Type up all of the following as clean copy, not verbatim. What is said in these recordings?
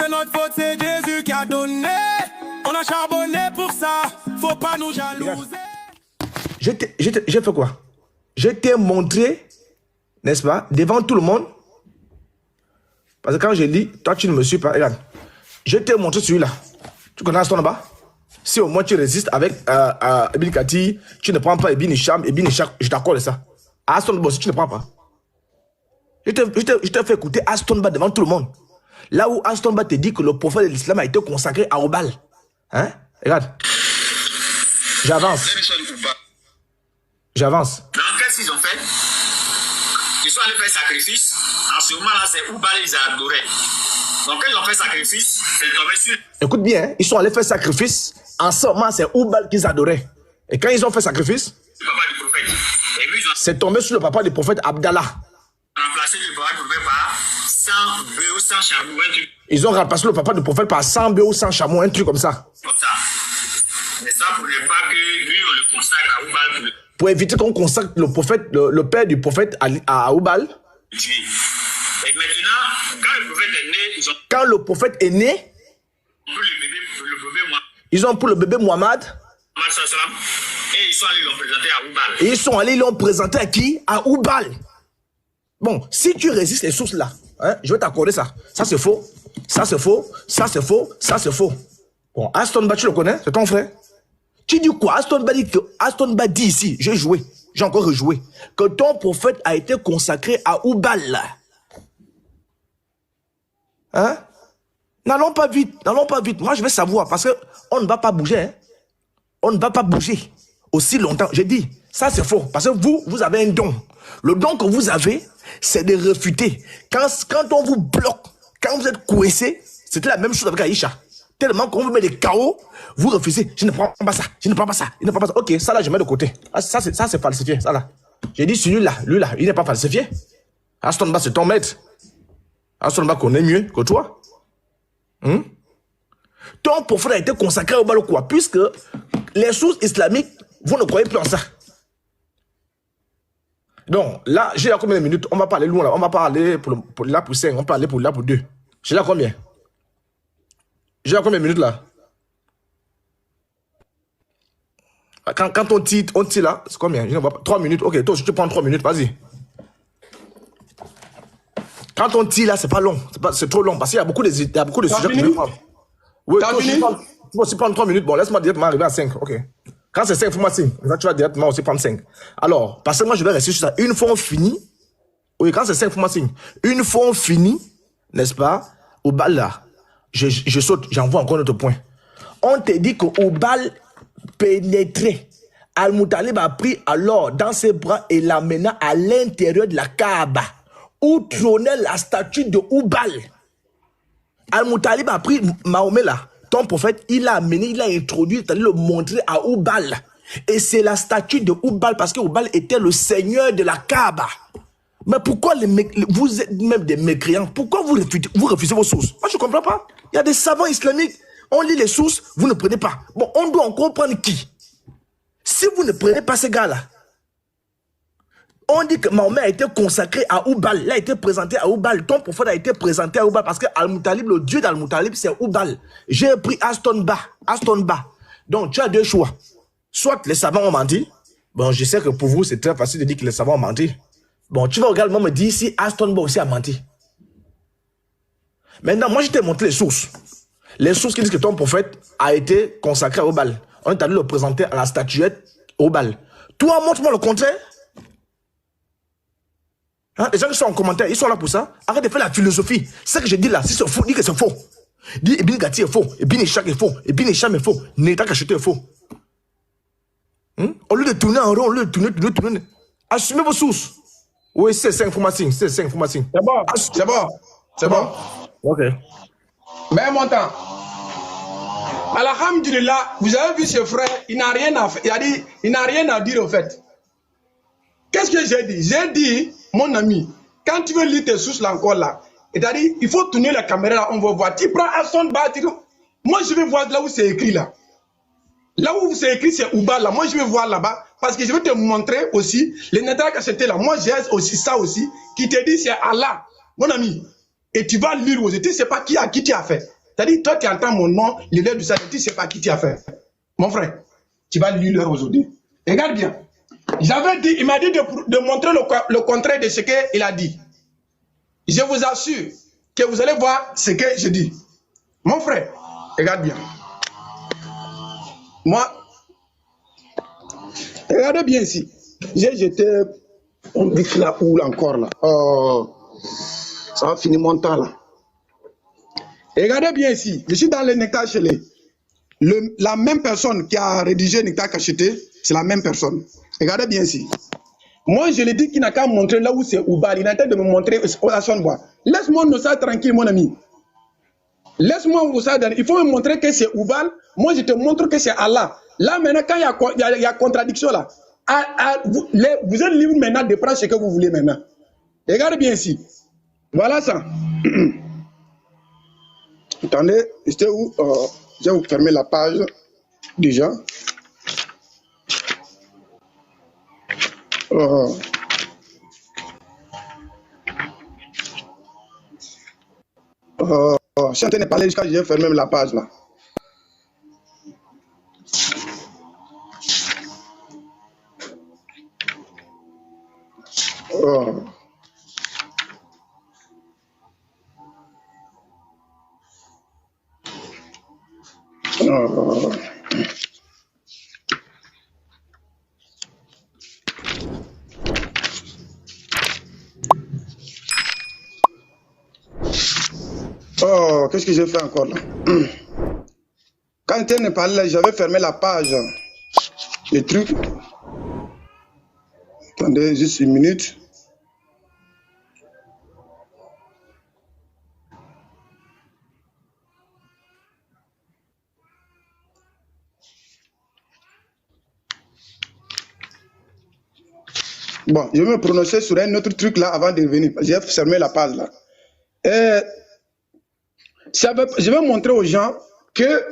que notre faute, c'est Jésus qui a donné. On a charbonné pour ça, faut pas nous jalouser. J'ai fait quoi? Je t'ai montré, n'est-ce pas, devant tout le monde. Parce que quand je lis, toi tu ne me suis pas. Regarde, je t'ai montré celui-là. Tu connais Aston là-bas? Si au moins tu résistes avec Ibn Kati, tu ne prends pas Ibn Hisham, je t'accorde ça. Aston Boss, tu ne prends pas. Je t'ai fait écouter Aston Ba devant tout le monde. Là où Aston Ba te dit que le prophète de l'islam a été consacré à Oubal. Hein? Regarde. J'avance. J'avance. Donc, qu'est-ce qu'ils ont fait? Ils sont allés faire sacrifice. En ce moment-là, c'est Oubal, ils adoraient. Donc, quand ils ont fait sacrifice, c'est tombé sur. Écoute bien, hein? Ils sont allés faire sacrifice. En ce moment, c'est Oubal qu'ils adoraient. Et quand ils ont fait sacrifice, Le papa du prophète. Et puis, ils ont c'est tombé sur le papa du prophète Abdallah. remplacé le papa du prophète par 100 bœufs, 100 chameaux, un truc Ils ont remplacé le papa du prophète par 100 bœufs ou 100 chameaux, un truc comme ça. comme ça. Mais ça pour ne pas que lui, on le consacre à Oubal pour le Pour éviter qu'on consacre le prophète, le père du prophèt à Oubal. tuer. Et maintenant, quand le prophète est né, ils ont Quand le prophète est né, pris le bébé moi, ils ont pris le bébé Mohammed et ils sont allés le présenter à Oubal. et ils sont allés l'ont présenté à qui? À Oubal. Bon, si tu résistes les sources là, hein, je vais t'accorder ça. Ça c'est faux, ça c'est faux, ça c'est faux, ça c'est faux. Bon, Aston Ba, tu le connais? C'est ton frère? Tu dis quoi? Aston Ba dit ici, j'ai joué, j'ai encore rejoué, que ton prophète a été consacré à Oubal. Hein? N'allons pas vite, n'allons pas vite. Moi, je vais savoir parce qu'on ne va pas bouger. Hein? On ne va pas bouger aussi longtemps. J'ai dit, ça c'est faux. Parce que vous avez un don. Le don que vous avez, c'est de réfuter. Quand on vous bloque, quand vous êtes coincé, c'était la même chose avec Aïcha. Tellement qu'on vous met des chaos, vous refusez. Je ne prends pas ça, je ne prends pas ça, je ne prends pas ça. Ok, ça là, je mets de côté. Ah, ça c'est falsifié, ça là. J'ai dit, celui-là, lui-là, il n'est pas falsifié. Aston Ba, c'est ton maître. Aston Ba connaît mieux que toi. Ton prophète a été consacré au bal ou quoi? Puisque les sources islamiques, vous ne croyez plus en ça. Donc là, j'ai là combien de minutes? On va parler loin là. On va parler pour là pour 5, on va parler pour là pour 2. J'ai là combien? J'ai là combien de minutes là? Quand on tire là, c'est combien? Je ne vois pas. 3 minutes. Ok, toi, je te prends 3 minutes, vas-y. Quand on tire là, c'est pas long. C'est trop long parce qu'il y a beaucoup de sujets que je vais prendre. Oui, tu vas aussi prendre 3 minutes. Bon, laisse-moi directement arriver à 5. Ok. Quand c'est 5, fais-moi signe. Tu vas directement aussi prendre 5. Alors, parce que moi, je vais rester sur ça. Une fois on finit, oui, quand c'est 5, fais-moi signe. Une fois on finit, n'est-ce pas, au bal là, je saute, j'envoie encore notre point. On te dit qu'au bal pénétré, Al-Moutalib a pris alors dans ses bras et l'amena à l'intérieur de la Kaaba, où trônait la statue de Oubal. Al-Moutalib a pris Mahomet là, ton prophète, il l'a amené, il l'a introduit, c'est-à-dire le montrer à Oubal. Et c'est la statue de Oubal, parce que Oubal était le seigneur de la Kaaba. Mais pourquoi vous êtes même des mécréants? Pourquoi vous refusez vos sources? Moi, je ne comprends pas. Il y a des savants islamiques, on lit les sources, vous ne prenez pas. Bon, on doit encore prendre qui? Si vous ne prenez pas ces gars-là, on dit que Mahomet a été consacré à Oubal, il a été présenté à Oubal, ton prophète a été présenté à Oubal, parce que Al-Moutalib, le dieu d'Al-Moutalib, c'est Oubal. J'ai pris Aston Ba. Donc, tu as deux choix. Soit les savants ont menti. Bon, je sais que pour vous, c'est très facile de dire que les savants ont menti. Bon, tu vas également me dire si Aston Ba aussi a menti. Maintenant, moi, je t'ai montré les sources. Les sources qui disent que ton prophète a été consacré à Oubal. On est allé le présenter à la statuette Oubal. Toi, montre-moi le contraire. Hein, les gens qui sont en commentaire, ils sont là pour ça. Arrête de faire la philosophie. Ce que je dis là, si c'est faux, dis que c'est faux. Dis Ibn Gati est faux, Ibn Ishaq est faux, Ibn Hisham est faux, Neta Kacheté est faux. Au lieu de tourner en rond, au lieu de tourner. Assumez vos sources. Oui, c'est 5 informations, c'est 5 informations. C'est bon, c'est bon, c'est bon. Ok. Mais mon temps. Alhamdulillah, vous avez vu ce frère, il n'a rien à faire. Il n'a rien à dire au fait. Qu'est-ce que j'ai dit? J'ai dit, mon ami, quand tu veux lire tes sources là encore là, c'est-à-dire, il faut tourner la caméra là, on va voir. Tu prends Aston Ba, moi je vais voir là où c'est écrit là. Là où c'est écrit c'est Oubal là, moi je vais voir là-bas, parce que je vais te montrer aussi, les Neta Kacheté là, moi j'ai aussi ça aussi, qui te dit c'est Allah, mon ami. Et tu vas lire aussi, tu ne sais pas qui tu as fait. C'est-à-dire, toi, tu entends mon nom, l'élève du Sahel, tu ne sais pas qui tu as fait. Mon frère, tu vas lire l'heure aujourd'hui. Regarde bien. J'avais dit, il m'a dit de montrer le contraire de ce qu'il a dit. Je vous assure que vous allez voir ce que je dis. Mon frère, regarde bien. Moi, regardez bien ici. J'ai jeté un brique là où encore là. Oh, ça va finir mon temps là. Regardez bien ici. Je suis dans le Nectar Chelé. La même personne qui a rédigé Nectar Cacheté, c'est la même personne. Regardez bien ici. Moi, je l'ai dit qu'il n'a qu'à montrer là où c'est Oubal. Il a été de me montrer à son bois. Laisse-moi nous ça tranquille, mon ami. Laisse-moi vous ça. Il faut me montrer que c'est Oubal. Moi, je te montre que c'est Allah. Là, maintenant, quand il y a contradiction là, vous êtes libre maintenant de prendre ce que vous voulez maintenant. Regardez bien ici. Voilà ça. Attendez, c'était où? Je vais vous fermer la page déjà. Je suis en train de parler jusqu'à je vais fermer la page là. Qu'est-ce que j'ai fait encore là? Quand elle ne parlait là, j'avais fermé la page. Les trucs. Attendez juste une minute. Bon, je vais me prononcer sur un autre truc là avant de revenir. J'ai fermé la page là. Je vais montrer aux gens que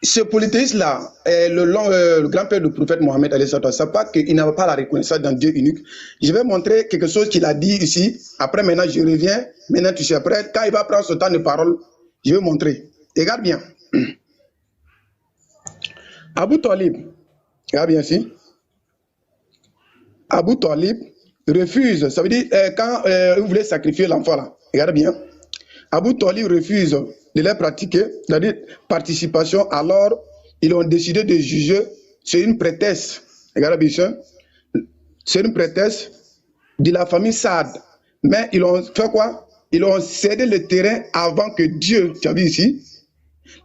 ce polythéiste-là, le grand-père du prophète Mohammed, c'est pas qu'il n'a pas la reconnaissance d'un Dieu unique. Je vais montrer quelque chose qu'il a dit ici. Après, maintenant, je reviens. Maintenant, tu sais, après, quand il va prendre ce temps de parole, je vais montrer. Regarde bien. Abu Talib, regarde bien ici. Abu Talib refuse, ça veut dire quand vous voulez sacrifier l'enfant là, regarde bien. Abu Talib refuse de les pratiquer, c'est-à-dire participation, alors ils ont décidé de juger, c'est une prétexte, regarde bien, c'est une prétexte de la famille Saad, mais ils ont fait quoi? Ils ont cédé le terrain avant que Dieu, tu as vu ici,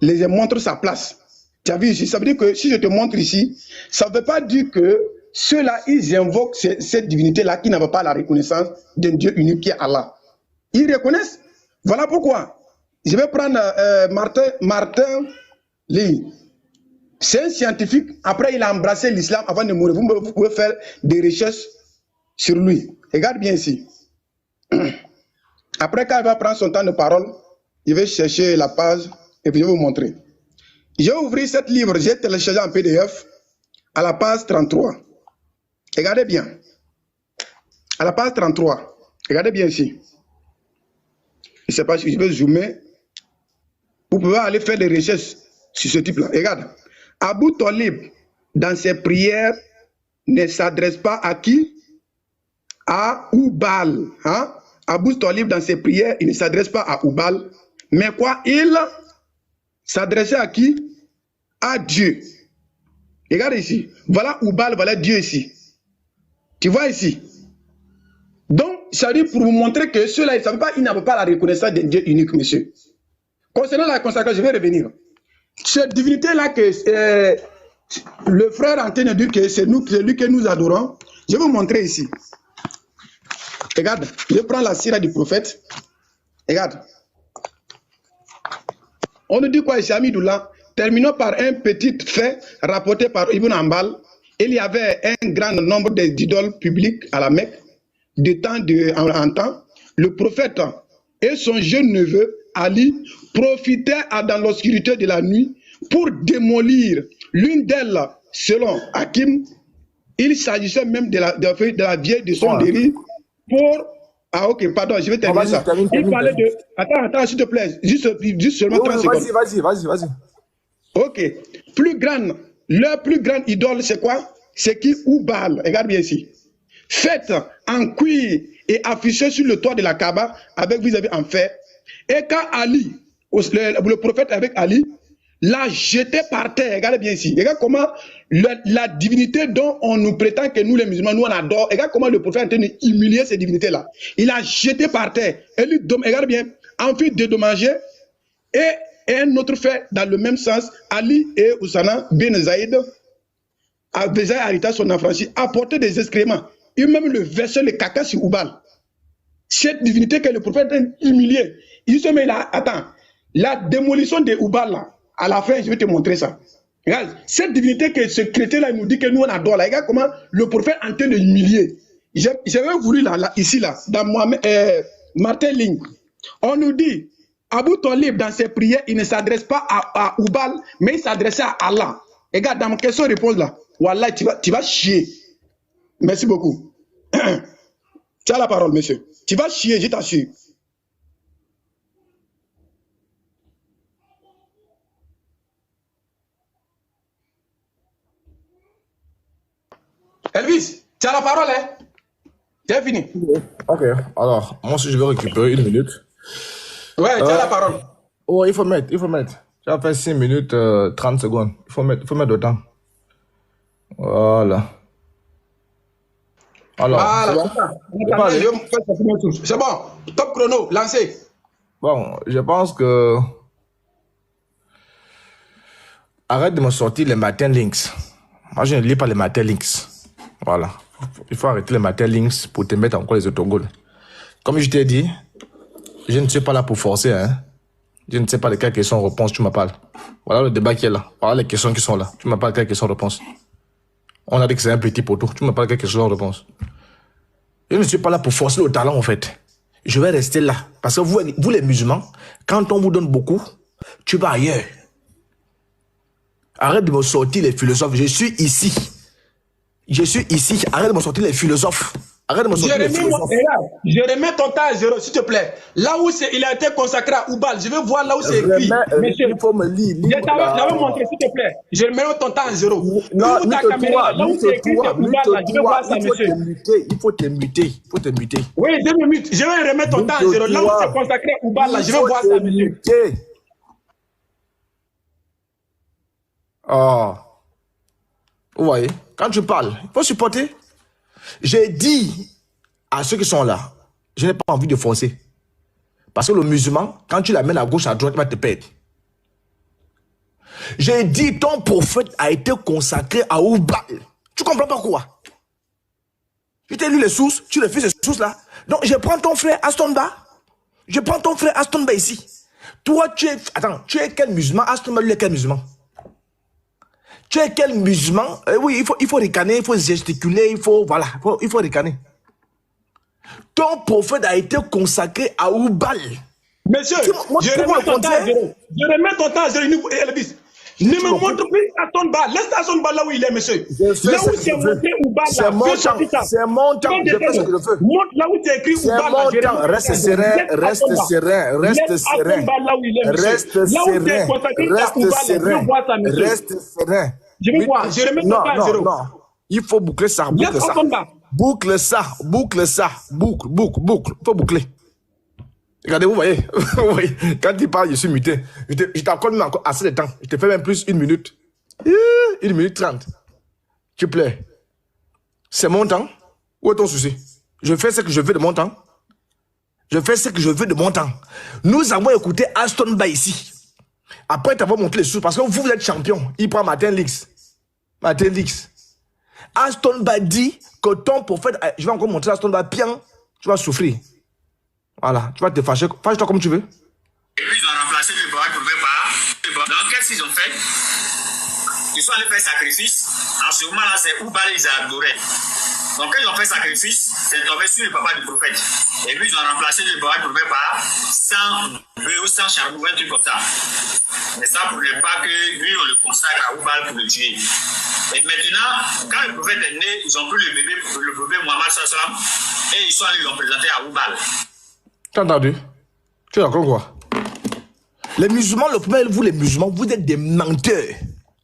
les montre sa place. Tu as vu ici, ça veut dire que si je te montre ici, ça ne veut pas dire que ceux-là, ils invoquent cette divinité-là qui n'a pas la reconnaissance d'un Dieu unique qui est Allah. Ils reconnaissent. Voilà pourquoi. Je vais prendre Martin Lee. C'est un scientifique. Après, il a embrassé l'islam avant de mourir. Vous pouvez faire des recherches sur lui. Regarde bien ici. Après, quand il va prendre son temps de parole, je vais chercher la page et puis je vais vous montrer. Je vais ouvrir ce livre. J'ai téléchargé en PDF à la page 33. Regardez bien. À la page 33. Regardez bien ici. Je ne sais pas si je vais zoomer. Vous pouvez aller faire des recherches sur ce type-là. Regarde. Abu Talib, dans ses prières, ne s'adresse pas à qui? À Oubal. Hein? Abu Talib, dans ses prières, il ne s'adresse pas à Oubal. Mais quoi? Il s'adressait à qui? À Dieu. Regarde ici. Voilà Oubal, voilà Dieu ici. Tu vois ici? Donc, ça dit pour vous montrer que ceux-là, ils n'avaient pas la reconnaissance d'un Dieu unique, monsieur. Concernant la consécration, je vais revenir. Cette divinité-là que le frère est en train de dire que c'est lui que nous adorons, je vais vous montrer ici. Regarde, je prends la sira du prophète. Regarde. On nous dit quoi ici, Amidoullah? Terminons par un petit fait rapporté par Ibn Ambal. Il y avait un grand nombre d'idoles publiques à la Mecque. De temps en temps, le prophète et son jeune neveu Ali profitaient dans l'obscurité de la nuit pour démolir l'une d'elles. Selon Hakim, il s'agissait même de la vieille de son dérive pour Ah, ok, pardon, je vais terminer ça. Termine. Il parlait de... Attends, s'il te plaît, juste seulement 30 secondes. Vas-y. Ok. Leur plus grande idole, c'est quoi? C'est qui? Oubal. Regarde bien ici. Faite en cuir et affichée sur le toit de la Kaaba avec vis-à-vis en fer. Et quand Ali, le prophète avec Ali, l'a jeté par terre. Regardez bien ici. Regarde comment la divinité dont on nous prétend que nous les musulmans, nous on adore. Regarde comment le prophète est en train d'humilier ces divinités-là. Il a jeté par terre. Et lui, regarde bien, ensuite dédommagé. Et un autre fait dans le même sens, Ali et Oussana bin Zaïd, Zaïd Arita, son affranchi, apportaient des excréments. Et même le verset, le caca sur Oubal. Cette divinité que le prophète est humilié. Il se met là, attends, la démolition de Oubal là, à la fin, je vais te montrer ça. Regarde, cette divinité que ce chrétien-là nous dit que nous on adore là, regarde comment le prophète est en train de l'humilier. J'avais voulu là, ici là, dans Martin Ling, on nous dit, Abou Talib, dans ses prières, il ne s'adresse pas à Oubal, mais il s'adressait à Allah. Regarde, dans ma question-réponse là, Wallah, tu vas chier. Merci beaucoup. Tu as la parole, monsieur. Tu vas chier, je t'assure. Elvis, tu as la parole, hein? C'est fini. Ok, alors, moi aussi je vais récupérer 1 minute. Ouais, tu as la parole. Oh, il faut mettre. Tu as fait 6 minutes 30 secondes. Il faut mettre autant. Voilà. Alors, c'est bon. Top chrono, lancé. Bon, je pense que... Arrête de me sortir les Martin Links. Moi, je ne lis pas les Martin Links. Voilà. Il faut arrêter les Martin Links pour te mettre encore les autogols. Comme je t'ai dit, je ne suis pas là pour forcer. Hein. Je ne sais pas de quelles questions-réponses tu me parles. Voilà le débat qui est là. Voilà les questions qui sont là. Tu me parles de quelles questions-réponses. On a dit que c'est un petit poteau. Tu me parles de quelles questions-réponses. Je ne suis pas là pour forcer le talent, en fait. Je vais rester là. Parce que vous les musulmans, quand on vous donne beaucoup, tu vas ailleurs. Arrête de me sortir les philosophes. Je suis ici. Arrête de me sortir les philosophes. Arrête de me sortir les philosophes. Je remets ton temps à 0, s'il te plaît. Là où il a été consacré à Oubal, je veux voir là où c'est écrit. Monsieur, il faut me lire. Je t'avais montré, s'il te plaît. Je remets ton temps à 0. Non, ta caméra, là où c'est écrit Oubal, là, je veux voir ça, monsieur. Il faut te muter. Oui, 2 minutes. Je vais remettre ton temps à 0. Là où c'est consacré à Oubal, là, je veux voir ça, monsieur. Oh. Vous voyez, quand tu parles, il faut supporter. J'ai dit à ceux qui sont là, je n'ai pas envie de forcer. Parce que le musulman, quand tu l'amènes à gauche, à droite, il va te perdre. J'ai dit, ton prophète a été consacré à Oubal. Tu comprends pas quoi? Je t'ai lu les sources, tu refuses ces sources-là. Donc, je prends ton frère Astonba. Je prends ton frère Astonba ici. Toi, tu es... Attends, tu es quel musulman? Astonba, lui, est quel musulman? Tu es quel musulman? Oui, il faut ricaner, il faut gesticuler, il faut ricaner. Ton prophète a été consacré à Oubal. Monsieur, je remets ton temps à 0. Je remets ton temps à 0. Elvis, ne me montre plus Astonba. Laisse Astonba là où il est, monsieur. Là où c'est montré Oubal, c'est mon temps. C'est mon temps. Je fais ce que je veux. Montre là où c'est écrit Oubal. C'est mon temps. Reste serein. Reste serein. Reste serein. Reste serein. Reste serein. Je vais voir. Je remets ton temps à 0. Non. Il faut boucler ça. Boucle ça. Boucle ça. Boucle. Il faut boucler. Regardez, vous voyez, quand il parle, je suis muté. Je t'accorde même encore assez de temps. Je te fais même plus 1 minute. 1 minute 30. Tu plais. C'est mon temps. Où est ton souci? Je fais ce que je veux de mon temps. Nous avons écouté Aston Bay ici. Après t'avoir montré les sources, parce que vous êtes champion. Il prend Martin Lix. Aston Bay dit que ton prophète, je vais encore montrer Aston Bay bien, tu vas souffrir. Voilà, tu vas te fâcher. Fâche-toi comme tu veux. Et puis ils ont remplacé le bois pour le pas. Donc qu'est-ce qu'ils ont fait? Ils sont allés faire sacrifice. En ce moment-là, c'est Oubal ils adoraient. Donc quand ils ont fait sacrifice, c'est tombé sur le papa du prophète. Et puis ils ont remplacé le bois pour le pas sans bœuf ou sans charbon, un truc comme ça. Mais ça pour ne pas que lui on le consacre à Oubal pour le tuer. Et maintenant, quand le prophète est né, ils ont pris le bébé Mohammed sallam. Et ils sont allés l'ont présenté à Oubal. Tu as entendu? Tu racontes quoi? Les musulmans, le problème, vous les musulmans, vous êtes des menteurs.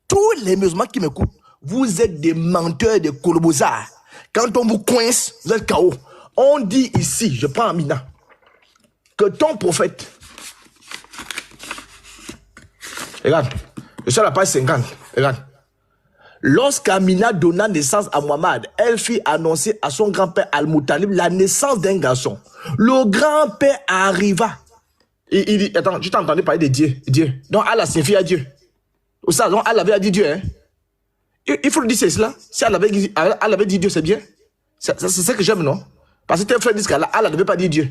Tous les musulmans qui m'écoutent, vous êtes des menteurs, des colobosards. Quand on vous coince, vous êtes KO. On dit ici, je prends Amina, que ton prophète, regarde, je suis à la page 50, regarde. Lorsqu'Amina donna naissance à Muhammad, elle fit annoncer à son grand-père Al-Muttalib la naissance d'un garçon. Le grand-père arriva. Et il dit, attends, je t'ai entendu parler de Dieu. Dieu. Donc Allah signifie à Dieu. Ou ça, donc Allah avait dit Dieu. Hein? Il faut le dire, c'est cela. Si Allah avait dit Dieu, c'est bien. C'est ça que j'aime, non? Parce que tes frères disent qu'Allah ne veut pas dire Dieu.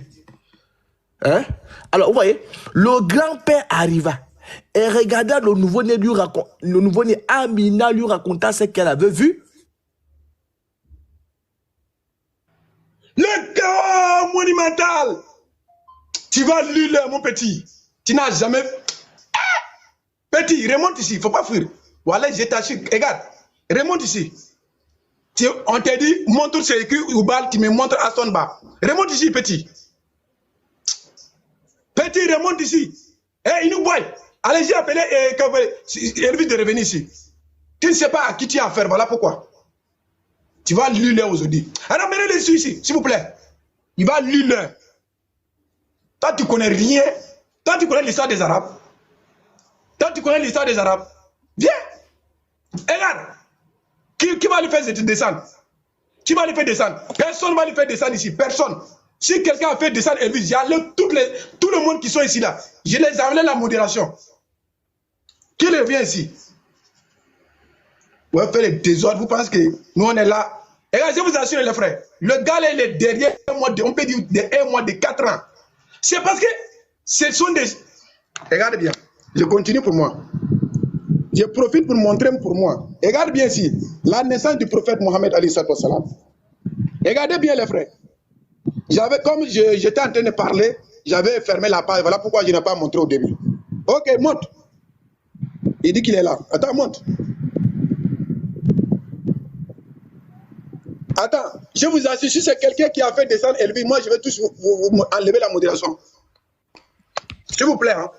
Hein? Alors, vous voyez, le grand-père arriva. Et regarda le nouveau-né Amina lui raconta ce qu'elle avait vu. Le chaos monumental. Tu vas lire, mon petit. Tu n'as jamais... Petit, remonte ici, il ne faut pas fuir. Voilà, je t'assure. Regarde, remonte ici. On t'a dit, montre ce écrit Oubal, tu me montres à son bas. Remonte ici, petit. Petit, remonte ici. Eh, Inouboy, allez-y appeler Elvis de revenir ici. Tu ne sais pas à qui tu as affaire, voilà pourquoi. Tu vas lire aujourd'hui. Alors, menez-les ici, s'il vous plaît. Il va lire. Toi, tu connais rien. Toi, tu connais l'histoire des Arabes. Toi, tu connais l'histoire des Arabes. Viens. Regarde. Qui va lui faire descendre? Qui va lui faire descendre? Personne ne va lui faire descendre ici. Personne. Si quelqu'un a fait descendre Elvis, il y a tout le monde qui sont ici là. Je les amène la modération. Qui revient ici? Vous faites les désordres. Vous pensez que nous on est là? Et là, je vous assure les frères, le gars là il est derrière moi, on peut dire de 1 mois, de 4 ans. C'est parce que ce sont des... Regardez bien. Je continue pour moi. Je profite pour montrer pour moi. Regarde bien ici. La naissance du prophète Mohammed Ali sallallahu alayhi wa sallam. Regardez bien les frères. Comme j'étais en train de parler, j'avais fermé la page. Voilà pourquoi je n'ai pas montré au début. Ok, monte. Il dit qu'il est là. Attends, monte. Attends, je vous assure, si c'est quelqu'un qui a fait descendre Elvis, moi je vais tous vous enlever la modération. S'il vous plaît. Hein.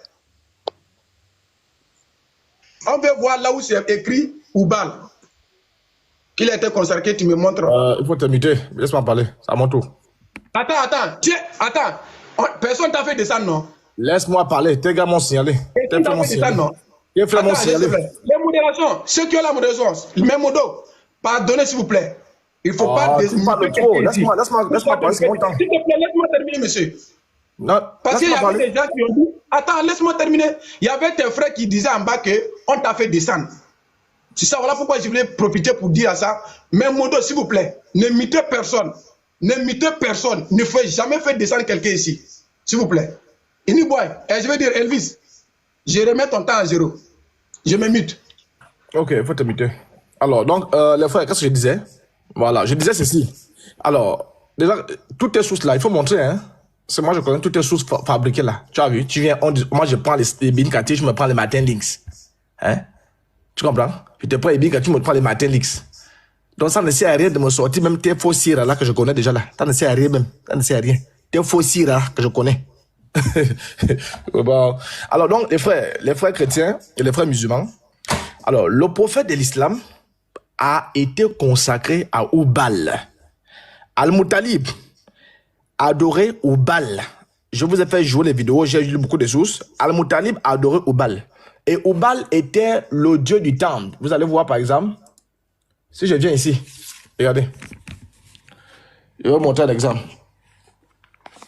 On veut voir là où c'est écrit Oubal. Qu'il a été consacré, tu me montres. Il faut te muter. Laisse-moi parler. C'est à mon tour. Attends. Tiens, attends. Personne t'a fait descendre, non? Laisse-moi parler. Tes gars m'ont signalé. Tes frères m'ont signalé. Tes frères m'ont signalé. Les modérations, ceux qui ont la modération, même modo, pardonnez s'il vous plaît. Il ne faut pas... Laisse-moi parler, c'est mon temps. S'il te plaît, laisse-moi terminer, monsieur. Non, parce qu'il y avait des gens qui ont dit... Attends, laisse-moi terminer. Il y avait tes frères qui disaient en bas qu'on t'a fait descendre. C'est ça, voilà pourquoi je voulais profiter pour dire ça. Mais modo, s'il vous plaît, ne mitez personne. Ne mitez personne. Ne faites jamais faire descendre quelqu'un ici. S'il vous plaît. Iniboy, je vais dire Elvis, je remets ton temps à 0. Je me mute. Ok, il faut te muter. Alors, donc, les frères, qu'est-ce que je disais? Voilà, je disais ceci. Alors, déjà, toutes tes sources là, il faut montrer, hein. C'est moi, je connais toutes tes sources fabriquées là. Tu as vu, tu viens, moi je prends les Binkati, je me prends les Martin Links. Hein? Tu comprends? Je te prends les Binkati, tu me prends les Martin Links. Donc ça ne sert à rien de me sortir même tes faux cires là que je connais déjà là. Ça ne sert à rien même. Ça ne sert à rien. Tes faux cires là que je connais. Bon. Alors donc, les frères chrétiens et les frères musulmans. Alors, le prophète de l'islam a été consacré à Oubal. Al-Muttalib adorait Oubal. Je vous ai fait jouer les vidéos, j'ai lu beaucoup de sources. Al-Muttalib adorait Oubal. Et Oubal était le dieu du temple. Vous allez voir par exemple, si je viens ici, regardez. Je vais vous montrer un exemple.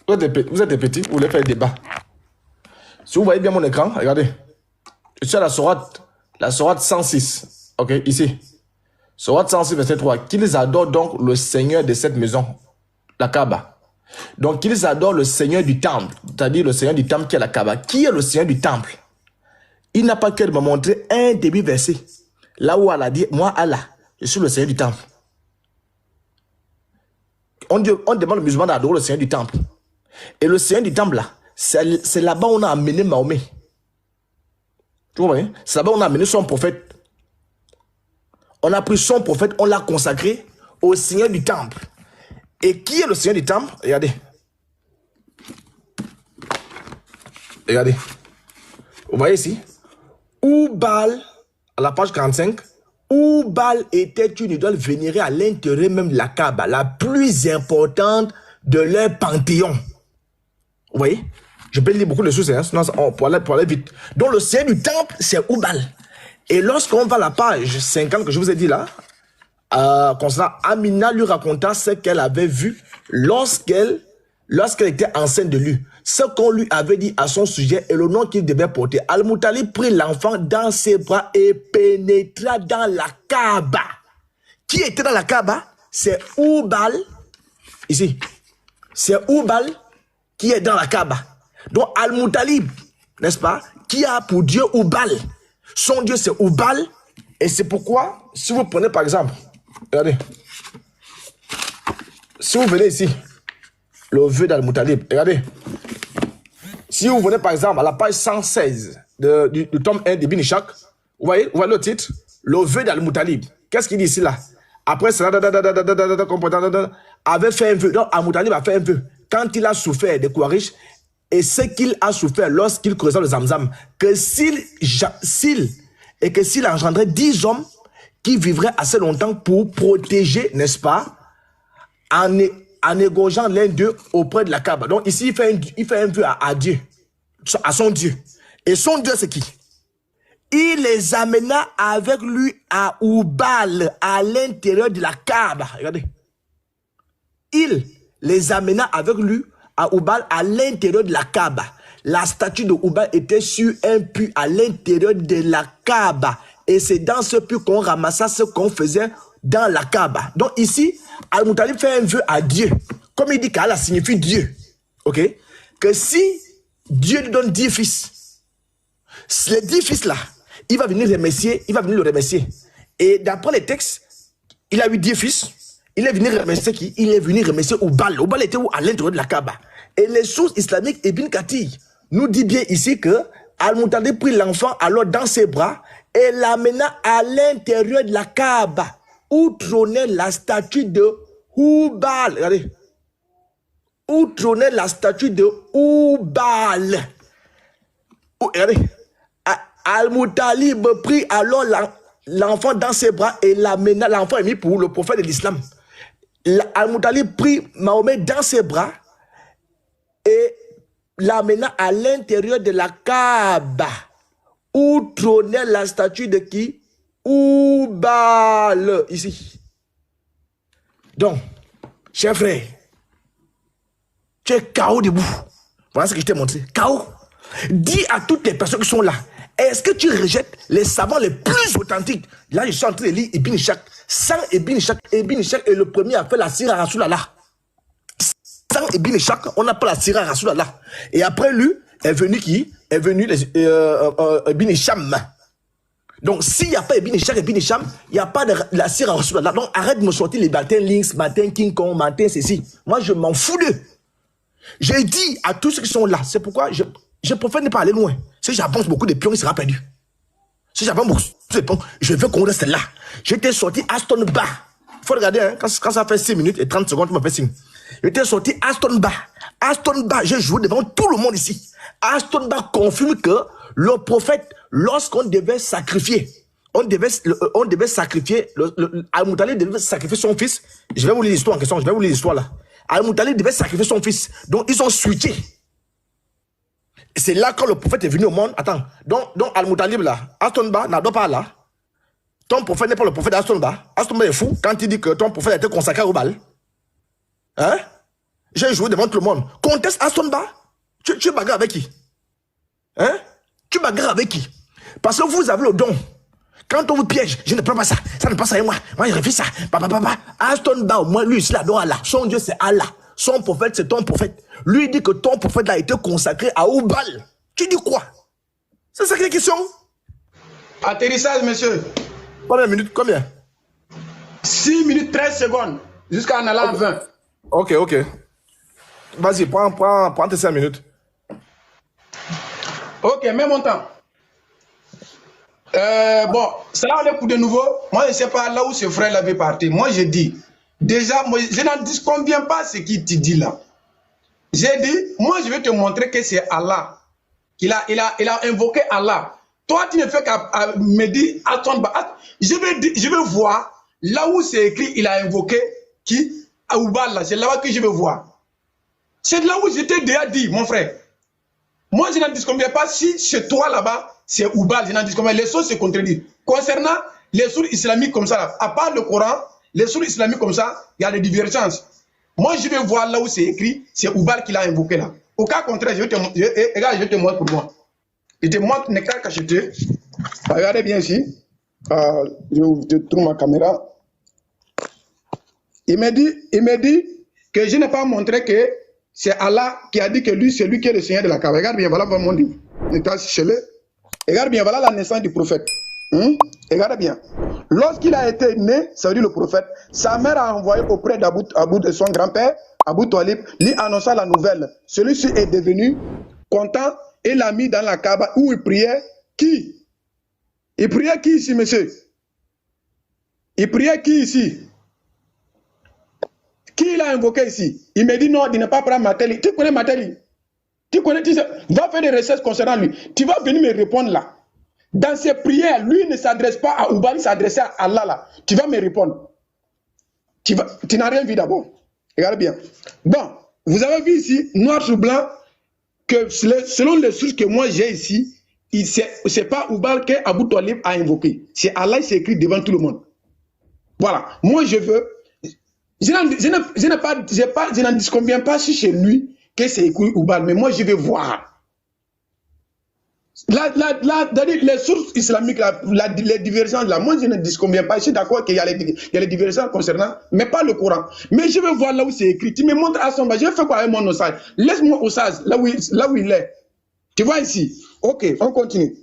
Vous êtes des petits, vous voulez faire un débat. Si vous voyez bien mon écran, regardez. Je suis à la sourate 106. Ok, ici. Sourate 106, verset 3. Qu'ils adorent donc le Seigneur de cette maison, la Kaaba. Donc, qu'ils adorent le Seigneur du temple, c'est-à-dire le Seigneur du temple qui est la Kaaba. Qui est le Seigneur du temple? Il n'a pas que de me montrer un début verset. Là où Allah dit, moi Allah, je suis le Seigneur du temple. On demande aux musulmans d'adorer le Seigneur du temple. Et le Seigneur du temple là, c'est là-bas où on a amené Mahomet. Tu vois, hein? C'est là-bas où on a amené son prophète. On a pris son prophète, on l'a consacré au Seigneur du temple. Et qui est le Seigneur du temple? Regardez. Regardez. Vous voyez ici? Oubal, à la page 45, Oubal était une idole vénérée à l'intérieur même de la Kaaba, la plus importante de leur panthéon. Vous voyez? Je peux lire beaucoup de choses, hein, sinon pour aller vite. Donc le Seigneur du temple, c'est Oubal. Et lorsqu'on va à la page 50 que je vous ai dit là, concernant Amina lui raconta ce qu'elle avait vu lorsqu'elle était enceinte de lui. Ce qu'on lui avait dit à son sujet et le nom qu'il devait porter. Al-Moutalib prit l'enfant dans ses bras et pénétra dans la Kaaba. Qui était dans la Kaaba? C'est Oubal. Ici. C'est Oubal qui est dans la Kaaba. Donc Al-Moutalib, n'est-ce pas, qui a pour Dieu Oubal. Son Dieu c'est Oubal. Et c'est pourquoi, si vous prenez par exemple, regardez, si vous venez ici, le vœu d'Al-Moutalib, regardez, si vous venez par exemple à la page 116 du tome 1 d'Ibn Ishaq, vous voyez le titre, le vœu d'Al-Moutalib. Qu'est-ce qu'il dit ici là? Après cela, avait fait un vœu. Donc Al-Moutalib a fait un vœu. Quand il a souffert des Quraysh, et ce qu'il a souffert lorsqu'il creusait le Zamzam, que s'il engendrait 10 hommes qui vivraient assez longtemps pour protéger, n'est-ce pas, en égorgeant l'un d'eux auprès de la Kaaba. Donc ici, il fait un vœu à Dieu, à son Dieu. Et son Dieu, c'est qui? Il les amena avec lui à Oubal, à l'intérieur de la Kaaba. Regardez. Il les amena avec lui à Oubal, à l'intérieur de la Kaaba. La statue de Oubal était sur un puits à l'intérieur de la Kaaba. Et c'est dans ce puits qu'on ramassa ce qu'on faisait dans la Kaaba. Donc ici, Al-Moutalib fait un vœu à Dieu. Comme il dit qu'Allah signifie Dieu. Ok? Que si Dieu lui donne 10 fils, les 10 fils là, il va venir le remercier. Et d'après les textes, il a eu 10 fils. Il est venu remercier qui? Il est venu remercier Oubal. Oubal était où? À l'intérieur de la Kaaba. Et les sources islamiques, Ibn Kathir nous dit bien ici que Al-Moutalib prit l'enfant alors dans ses bras et l'amena à l'intérieur de la Kaaba où trônait la statue de Oubal. Regardez. Où trônait la statue de Oubal. Regardez. Al-Moutalib prit alors l'enfant dans ses bras et l'amena. L'enfant est mis pour le prophète de l'islam. Al-Moutalib prit Mahomet dans ses bras et l'amena à l'intérieur de la Kaaba où trônait la statue de qui? Oubal. Ici. Donc, cher frère, tu es KO debout. Voilà ce que je t'ai montré. KO. Dis à toutes les personnes qui sont là, est-ce que tu rejettes les savants les plus authentiques? Là, je suis en train de lire Ibn Ishaq. Sans Ibn Ishaq, Ibn Ishaq est le premier à faire la sira à Rasulallah. Sans Ibn Ishaq, on n'a pas la sira à Rasulallah. Et après lui, est venu qui? Est venu Ibn Hisham. Donc, s'il n'y a pas Ibn Ishaq et Ibn Hisham, il n'y a pas de la sira à Rasulallah. Donc, arrête de me sortir les Martin Lynx, Martin King Kong, Martin ceci. Moi, je m'en fous d'eux. J'ai dit à tous ceux qui sont là, c'est pourquoi je préfère ne pas aller loin. Si j'avance beaucoup de pions, il sera perdu. Si j'avance beaucoup de pions, je veux qu'on reste là. J'étais sorti Aston Bar. Il faut regarder, hein, quand ça fait 6 minutes et 30 secondes, tu me fais signe. J'étais sorti Aston Bar. Aston Bar, j'ai joué devant tout le monde ici. Aston Bar confirme que le prophète, lorsqu'on devait sacrifier, on devait sacrifier, Al-Moutalib devait sacrifier son fils. Je vais vous lire l'histoire en question, je vais vous lire l'histoire là. Al-Moutalib devait sacrifier son fils. Donc ils ont switché. C'est là quand le prophète est venu au monde. Attends, donc Al-Moutalib là, Aston Bar n'adore pas là. Ton prophète n'est pas le prophète d'Aston Bar. Aston Bar est fou quand il dit que ton prophète a été consacré au bal. Hein? J'ai joué devant tout le monde. Conteste Aston Bar. Tu bagarres avec qui? Hein? Tu bagarres avec qui? Parce que vous avez le don. Quand on vous piège, je ne prends pas ça. Ça ne passe à moi. Moi, je refuse ça. Aston Bar, moi, lui, il adore Allah. Son Dieu, c'est Allah. Son prophète, c'est ton prophète. Lui, il dit que ton prophète a été consacré à Oubal. Tu dis quoi? C'est ça qui est la question. Atterrissage, monsieur. Combien de minutes? Combien? 6 minutes 13 secondes. Jusqu'à en allant 20. Ok. Vas-y, prends tes 5 minutes. Ok, mets mon temps. Bon, ça là on est pour de nouveau. Moi, je ne sais pas là où ce frère l'avait parti. Moi, je dis, Déjà, moi, je n'en disconviens pas ce qu'il te dit là. J'ai dit, moi, je vais te montrer que c'est Allah. Il a invoqué Allah. Toi, tu ne fais qu'à me dire, attends, je vais voir là où c'est écrit, il a invoqué qui? Aoubal, là. C'est là-bas que je vais voir. C'est là où je t'ai déjà dit, mon frère. Moi, je n'en disconviens pas si chez toi là-bas, c'est Oubal. Je n'en disconviens pas. Les sources se contredisent. Concernant les sources islamiques comme ça, là, à part le Coran, les sources islamiques comme ça, il y a des divergences. Moi, je vais voir là où c'est écrit, c'est Oubal qui l'a invoqué là. Au cas contraire, je te montre pour moi. Je te montre, n'est qu'à cacheter. Regardez bien ici. Je tourne ma caméra. Il me dit que je n'ai pas montré que c'est Allah qui a dit que lui, c'est lui qui est le Seigneur de la Kaaba. Regarde bien, voilà mon livre. Regarde bien, voilà la naissance du prophète. Regarde bien. Lorsqu'il a été né, ça veut dire le prophète, sa mère a envoyé auprès d'Abou de son grand-père, Abou Talib, lui annonça la nouvelle. Celui-ci est devenu content et l'a mis dans la Kaaba où il priait. Qui? Il priait qui ici, monsieur? Il priait qui ici? Qui l'a invoqué ici? Il me dit non, il n'est pas prendre Matéli. Tu connais Matéli? Tu connais, va faire des recherches concernant lui. Tu vas venir me répondre là. Dans ses prières, lui ne s'adresse pas à Oubal, il s'adressait à Allah là. Tu vas me répondre. Tu n'as rien vu d'abord. Regarde bien. Bon, vous avez vu ici, noir sur blanc, que selon les sources que moi j'ai ici, c'est pas Oubal que Abou Talib a invoqué. C'est Allah, c'est écrit devant tout le monde. Voilà. Moi, je veux. Je n'en disconviens pas si chez lui que c'est écrit Oubal, mais moi, je vais voir. Les sources islamiques, les divergences là, moi je ne disconviens pas. Je suis d'accord qu'il y a les divergences concernant, mais pas le Coran. Mais je vais voir là où c'est écrit. Tu me montres à son bas. Je vais faire quoi avec mon osage? Laisse-moi osage là où il est. Tu vois ici? Ok, on continue.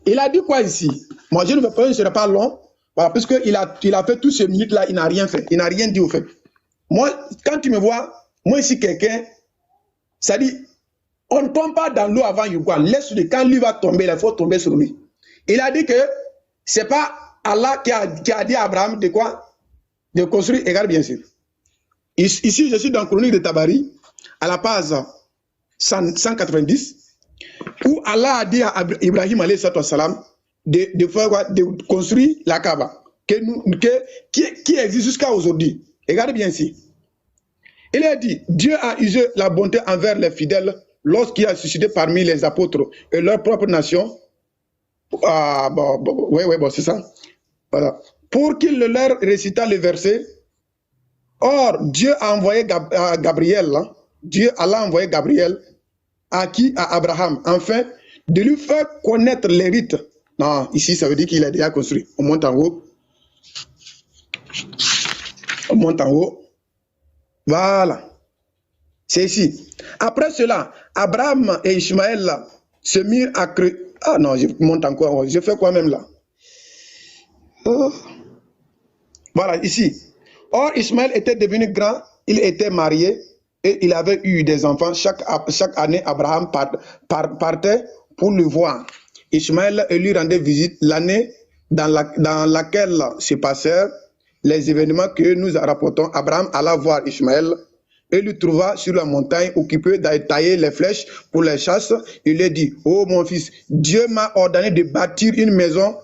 Il a dit quoi ici? Moi je ne vais pas, je ne serai pas long. Voilà, parce qu'il a fait toutes ces minutes là, il n'a rien fait. Il n'a rien dit au fait. Moi, quand tu me vois, moi ici quelqu'un, ça dit. On ne tombe pas dans l'eau avant Yugoua. Laisse-le. Quand lui va tomber, il faut tomber sur lui. Il a dit que ce n'est pas Allah qui a dit à Abraham de quoi? De construire. Regarde bien sûr. Ici, je suis dans la chronique de Tabari, à la page 190, où Allah a dit à Ibrahim de faire quoi? De construire la Kaaba, qui existe jusqu'à aujourd'hui. Regarde bien ici. Il a dit, Dieu a usé la bonté envers les fidèles lorsqu'il a suscité parmi les apôtres et leur propre nation, c'est ça. Voilà. Pour qu'il leur récita le verset. Or, Dieu a envoyé Gabriel, hein? Allah a envoyé Gabriel à qui? À Abraham, afin de lui faire connaître les rites. Non, ici, ça veut dire qu'il a déjà construit. On monte en haut. On monte en haut. Voilà. C'est ici. Après cela, Abraham et Ishmaël se mirent à creuser. Ah non, je monte encore. Je fais quoi même là? Oh. Voilà, ici. Or, Ishmaël était devenu grand, il était marié et il avait eu des enfants. Chaque année, Abraham partait pour le voir. Ishmaël lui rendait visite l'année dans laquelle se passèrent les événements que nous rapportons. Abraham alla voir Ishmaël et lui trouva sur la montagne occupé d'aller tailler les flèches pour les chasses. Il lui dit, oh mon fils, Dieu m'a ordonné de bâtir une maison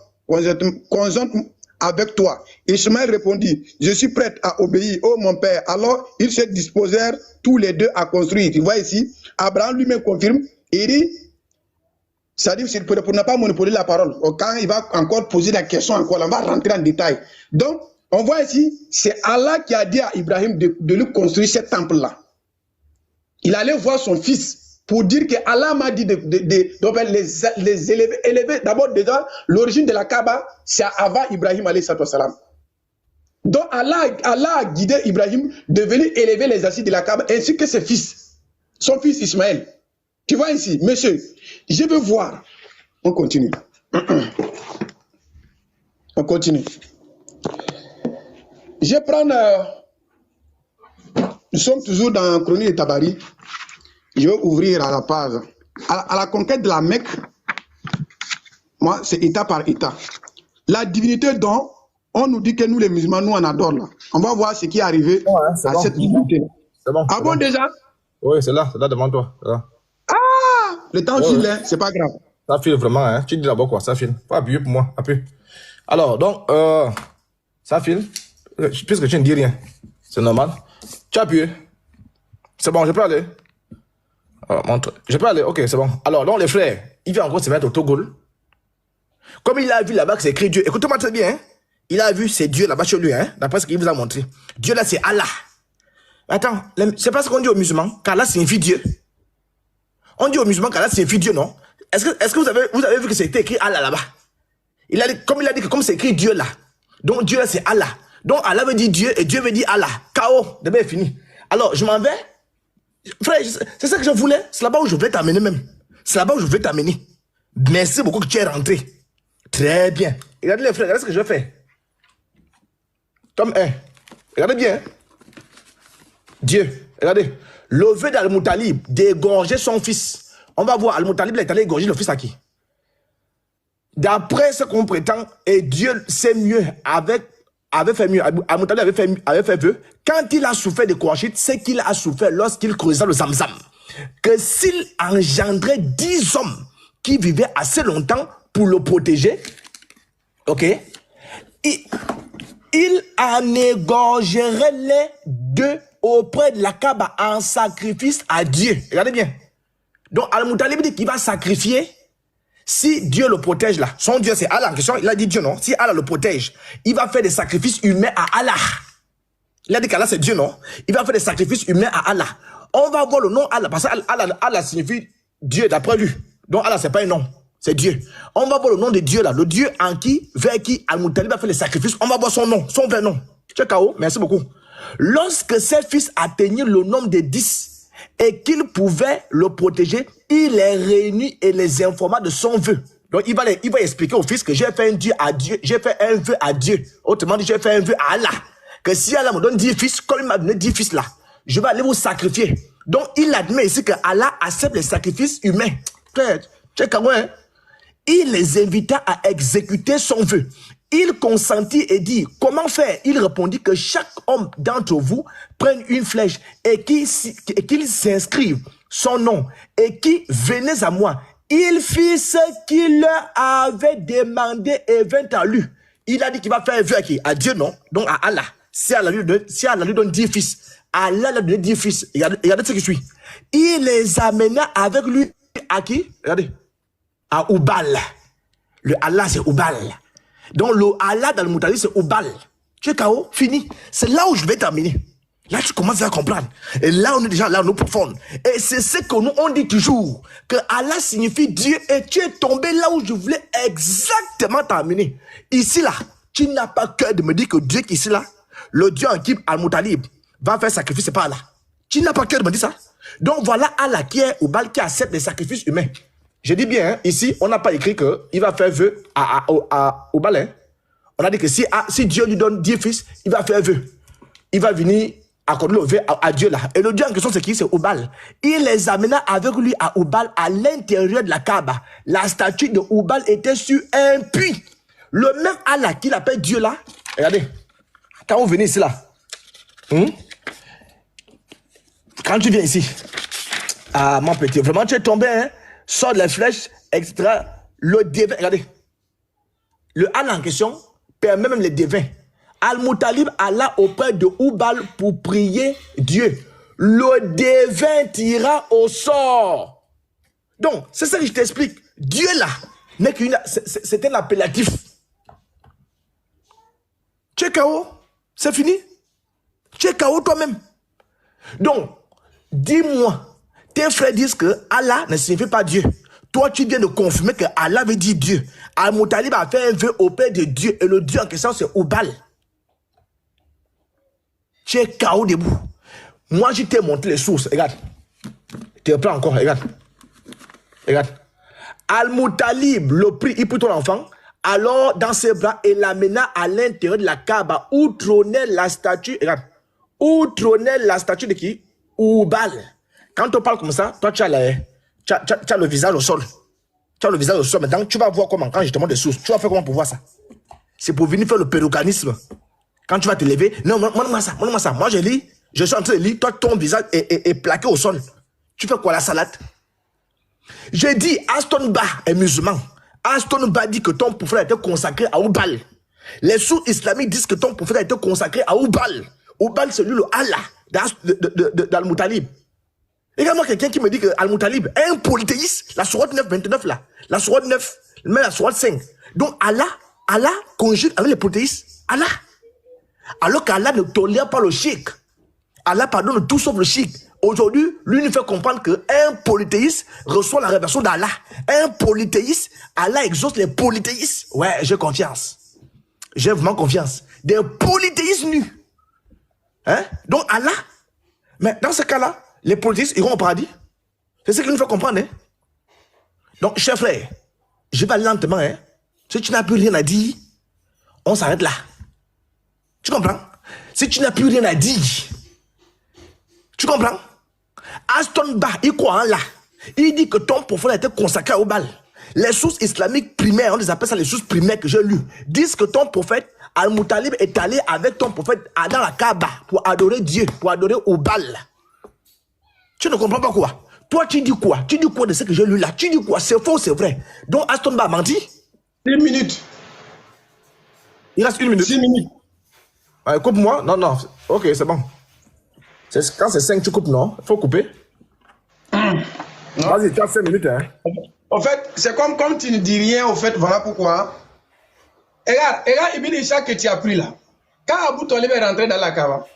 conjointe avec toi. Ishmaël répondit, je suis prêt à obéir, oh mon père. Alors ils se disposèrent tous les deux à construire. Tu vois ici, Abraham lui-même confirme, il dit, ça dit pour ne pas monopoliser la parole. Quand il va encore poser la question, encore, on va rentrer en détail. Donc, on voit ici, c'est Allah qui a dit à Ibrahim de lui construire ce temple-là. Il allait voir son fils pour dire que Allah m'a dit de les élever. D'abord, déjà, l'origine de la Kaaba, c'est avant Ibrahim alayhi salam. Donc, Allah a guidé Ibrahim de venir élever les assises de la Kaaba, ainsi que ses fils, son fils Ismaël. Tu vois ici, monsieur, je veux voir. On continue. On continue. Je prends, nous sommes toujours dans la chronique de Tabari. Je vais ouvrir à la page. À la conquête de la Mecque, moi, c'est état par état. La divinité dont On nous dit que nous, les musulmans, nous, on adore là. On va voir ce qui est arrivé à cette minute. C'est bon. Ah bon, déjà? Oui, c'est là devant toi. Ah! Le temps file, hein, c'est pas grave. Ça file vraiment, hein. Tu dis d'abord quoi, ça file. Faut appuyer pour moi, appuie. Alors, donc, ça file. Puisque tu ne dis rien, c'est normal. Tu appuies. C'est bon, je peux aller. Alors, montre. Je peux aller, ok, c'est bon. Alors, donc, les frères, il vient encore se mettre au Togol. Comme il a vu là-bas que c'est écrit Dieu, écoutez-moi très bien, hein. Il a vu c'est Dieu là-bas chez lui, hein, d'après ce qu'il vous a montré. Dieu là, c'est Allah. Attends, c'est pas ce qu'on dit aux musulmans, qu'Allah signifie Dieu. On dit aux musulmans qu'Allah signifie Dieu, non? Est-ce que vous avez vu que c'était écrit Allah là-bas? Comme il a dit que comme c'est écrit Dieu là, donc Dieu là c'est Allah. Donc Allah veut dire Dieu et Dieu veut dire Allah. K.O. D'abord est fini. Alors je m'en vais. Frère, c'est ça que je voulais. C'est là-bas où je voulais t'amener même. C'est là-bas où je voulais t'amener. Merci beaucoup que tu es rentré. Très bien. Regardez les frères, regardez ce que je fais. Tome 1. Regardez bien. Dieu, regardez. Le vœu d'Al-Moutalib d'égorger son fils. On va voir, Al-Moutalib est allé égorger le fils à qui? D'après ce qu'on prétend, et Dieu sait mieux, avait fait mieux, Al-Moutalib avait fait vœu, quand il a souffert de Kourachit, c'est qu'il a souffert lorsqu'il creusait le Zamzam. Que s'il engendrait 10 hommes qui vivaient assez longtemps pour le protéger, ok, il en égorgerait les deux auprès de la Kaaba en sacrifice à Dieu. Regardez bien. Donc Al-Moutalib dit qu'il va sacrifier si Dieu le protège là. Son Dieu c'est Allah en question. Il a dit Dieu non. Si Allah le protège, il va faire des sacrifices humains à Allah. Il a dit qu'Allah c'est Dieu non. Il va faire des sacrifices humains à Allah. On va voir le nom Allah parce que Allah signifie Dieu d'après lui. Donc Allah c'est pas un nom. C'est Dieu. On va voir le nom de Dieu là. Le Dieu en qui, vers qui Al-Moutalib va faire les sacrifices. On va voir son nom, son vrai nom. Tu es KO, merci beaucoup. Lorsque ses fils atteignaient le nombre de 10 et qu'il pouvait le protéger, il les réunit et les informa de son vœu. Donc il va expliquer aux fils que j'ai fait un Dieu à Dieu, j'ai fait un vœu à Dieu. Autrement dit, j'ai fait un vœu à Allah. Que si Allah me donne 10 fils, comme il m'a donné 10 fils là, je vais aller vous sacrifier. Donc il admet ici que Allah accepte les sacrifices humains. Tu es KO, hein? Il les invita à exécuter son vœu. Il consentit et dit, comment faire? Il répondit que chaque homme d'entre vous prenne une flèche et qu'il s'inscrive son nom et qui venez à moi. Il fit ce qu'il leur avait demandé et vint à lui. Il a dit qu'il va faire un vœu à qui? À Dieu, non? Donc à Allah. Si Allah lui donne 10 fils, Allah lui donne 10 fils. Regardez ce qui suit. Il les amena avec lui à qui? Regardez. À Oubal. Le Allah, c'est Oubal. Donc le Allah dans le Moutalib, c'est Oubal. Tu es KO, fini. C'est là où je vais terminer. Là, tu commences à comprendre. Et là, on est déjà là, nous profonde. Et c'est ce que nous, on dit toujours. Que Allah signifie Dieu. Et tu es tombé là où je voulais exactement terminer. Ici, là, tu n'as pas cœur de me dire que Dieu qui est ici, là, le Dieu en qui Al-Moutalib va faire sacrifice, c'est pas Allah. Tu n'as pas cœur de me dire ça. Donc voilà Allah qui est Oubal, qui accepte les sacrifices humains. Je dis bien, hein, ici, on n'a pas écrit qu'il va faire vœu au balai. On a dit que si Dieu lui donne 10 fils, il va faire vœu. Il va venir accorder le vœu à Dieu là. Et le Dieu en question, c'est qui? C'est Oubal. Il les amena avec lui à Oubal, à l'intérieur de la Kaaba. La statue de Oubal était sur un puits. Le même Allah qu'il appelle Dieu là, regardez, quand vous venez ici là, quand tu viens ici, ah mon petit, vraiment tu es tombé, hein? Sort les flèches, etc. Le devin, regardez. Le Allah en question permet même les devins. Al-Moutalib alla auprès de Oubal pour prier Dieu. Le devin tira au sort. Donc, c'est ça que je t'explique. Dieu là, n'est qu'une, c'est un appellatif. Tu es KO, c'est fini. Tu es KO toi-même. Donc, dis-moi. Tes frères disent que Allah ne signifie pas Dieu. Toi, tu viens de confirmer que Allah veut dire Dieu. Al-Moutalib a fait un vœu au Père de Dieu et le Dieu en question, c'est Oubal. Tu es KO debout. Moi, je t'ai montré les sources. Regarde. Tu reprends encore. Regarde. Regarde. Al-Moutalib le prit, il prit ton enfant. Alors, dans ses bras, il l'amena à l'intérieur de la Kaaba où trônait la statue. Regarde. Où trônait la statue de qui? Oubal. Quand on parle comme ça, toi, tu as le visage au sol. Tu as le visage au sol. Maintenant, tu vas voir comment, quand je te montre des sources, tu vas faire comment pour voir ça. c'est pour venir faire le péroganisme. Quand tu vas te lever, non, montre-moi ça. Moi, je lis, je suis en train de lire, toi, ton visage est plaqué au sol. Tu fais quoi, la salade? J'ai dit, Aston Ba est musulman. Aston Ba dit que ton prophète a été consacré à Oubal. Les sourds islamiques disent que ton prophète a été consacré à Oubal. Oubal, c'est lui le Allah d'Al-Moutalib. Également quelqu'un qui me dit que Al-Moutalib est un polythéiste, la sourate 9, 29 là, la sourate 9, mais la sourate 5. Donc Allah conjugue avec les polythéistes. Allah. Alors qu'Allah ne tolère pas le shirk. Allah pardonne tout sauf le shirk. Aujourd'hui, lui nous fait comprendre qu'un polythéiste reçoit la révélation d'Allah. Un polythéiste, Allah exauce les polythéistes. Ouais, j'ai confiance. J'ai vraiment confiance. Des polythéistes nus. Hein? Donc Allah, mais dans ce cas-là, les polythéistes iront au paradis. C'est ce qu'il nous fait comprendre. Hein? Donc, chers frères, je vais aller lentement. Hein? Si tu n'as plus rien à dire, on s'arrête là. Tu comprends? Si tu n'as plus rien à dire, tu comprends? Aston Ba, il croit en Allah. Il dit que ton prophète a été consacré au bal. Les sources islamiques primaires, on les appelle ça les sources primaires que j'ai lues, disent que ton prophète Al-Moutalib est allé avec ton prophète dans la Kaaba pour adorer Dieu, pour adorer au bal. Tu ne comprends pas quoi? Toi, tu dis quoi? Tu dis quoi de ce que j'ai lu là? Tu dis quoi? C'est faux, c'est vrai. Donc Aston Ba a menti? 1 minute. Il reste 1 minute. 6 minutes. Coupe-moi. Non. Ok, c'est bon. Quand c'est 5, tu coupes, non? Il faut couper. Vas-y, tu as 5 minutes. Hein. En fait, c'est comme tu ne dis rien, au fait, voilà pourquoi. Regarde, Ibn Ishaq que tu as pris là. Quand Abu Talib est rentré dans la Kaaba,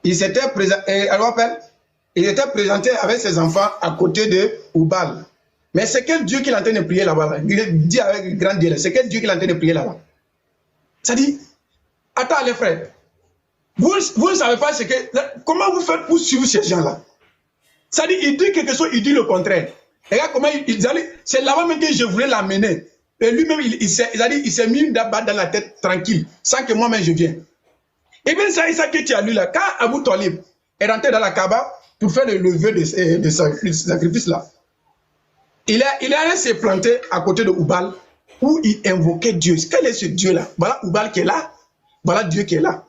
il s'était présenté avec ses enfants à côté de Oubal. Mais c'est quel Dieu qu'il est en train de prier là-bas? Il dit avec grand Dieu, c'est quel Dieu qu'il est en train de prier là-bas? Ça dit, attends les frères, vous ne savez pas comment vous faites pour suivre ces gens-là? Ça dit, il dit quelque chose, il dit le contraire. Regarde comment c'est là-bas même que je voulais l'amener. Et lui-même, il s'est mis une dabat dans la tête tranquille, sans que moi-même je vienne. Et bien, c'est ça que tu as lu là. Quand Abu Talib est rentré dans la Kaaba pour faire le lever de sacrifice là, il est allé se planter à côté de Oubal où il invoquait Dieu. Quel est ce Dieu là? Voilà Oubal qui est là. Voilà Dieu qui est là.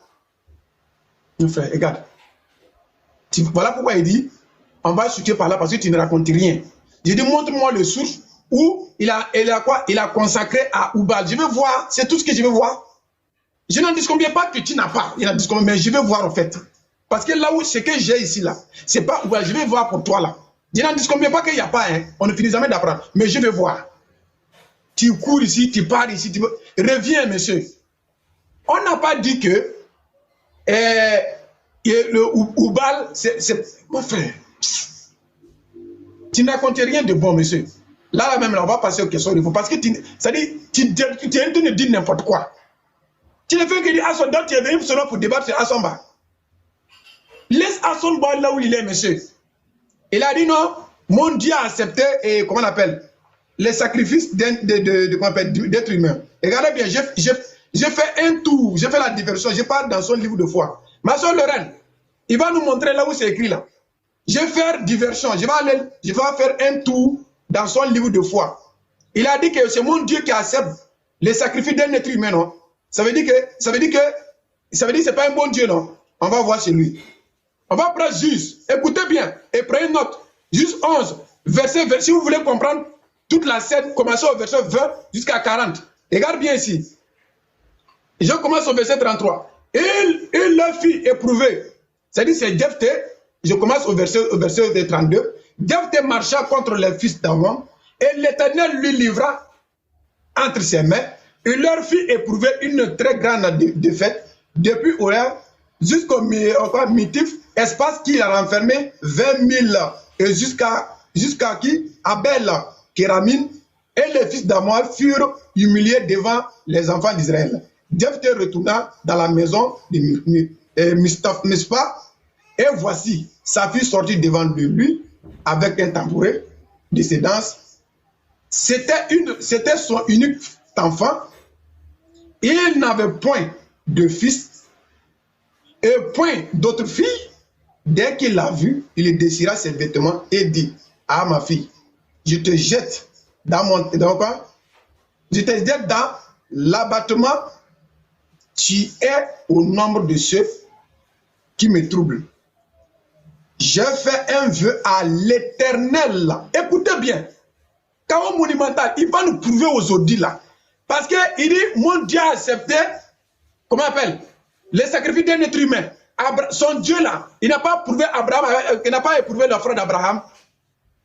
Mon frère, regarde. Voilà pourquoi il dit on va chuter par là parce que tu ne racontes rien. J'ai dit montre-moi le source où il a consacré à Oubal. Je veux voir, c'est tout ce que je veux voir. Je n'en dis combien pas que tu n'as pas, mais je veux voir en fait. Parce que là où ce que j'ai ici là, c'est pas Oubal, je vais voir pour toi là. Je n'en dis combien pas qu'il n'y a pas, hein. On ne finit jamais d'apprendre, mais je vais voir. Tu cours ici, tu pars ici, reviens monsieur. On n'a pas dit que le Oubal, c'est mon frère. Tu ne racontes rien de bon, monsieur. Là même, on va passer aux questions. Parce que tu es en train de dire n'importe quoi. Tu ne fais que dire Asson, donc tu es venu seulement pour débattre sur Asson Ba. Laisse Asson Ba là où il est, monsieur. Il a dit non, mon Dieu a accepté, comment on appelle, les sacrifices d'être humain. Regardez bien, j'ai fait un tour, j'ai fait la diversion, je parle dans son livre de foi. Ma soeur Lorraine, il va nous montrer là où c'est écrit là. Je vais faire diversion, je vais faire un tour dans son livre de foi. Il a dit que c'est mon Dieu qui accepte les sacrifices d'un être humain, non? Ça veut dire que c'est pas un bon Dieu, non? On va voir chez lui. On va prendre juste, écoutez bien, et prenez note. Juste 11, verset, si vous voulez comprendre toute la scène, commencez au verset 20 jusqu'à 40. Regarde bien ici. Je commence au verset 33. Il leur fit éprouver. C'est-à-dire c'est Jephthé. Je commence au verset 32. Jephthé marcha contre les fils d'Ammon et l'Éternel lui livra entre ses mains. Il leur fit éprouver une très grande défaite depuis Horeb jusqu'au Mitif, espace qu'il a renfermé 20 000 et jusqu'à qui Abel, Kéramine et les fils d'Ammon furent humiliés devant les enfants d'Israël. Jephthé retourna dans la maison de Mispa et voici sa fille sortit devant lui avec un tambouret de ses danses. C'était son unique enfant. Il n'avait point de fils et point d'autre fille. Dès qu'il l'a vue, il déchira ses vêtements et dit à ma fille, je te jette dans l'abattement, tu es au nombre de ceux qui me troublent. J'ai fait un vœu à l'Éternel. Écoutez bien. Chaos monumental, il va nous prouver aujourd'hui là. Parce qu'il dit, mon Dieu a accepté, comment on appelle, les sacrifices d'un être humain. Son Dieu là, il n'a pas prouvé Abraham, il n'a pas éprouvé l'offre d'Abraham.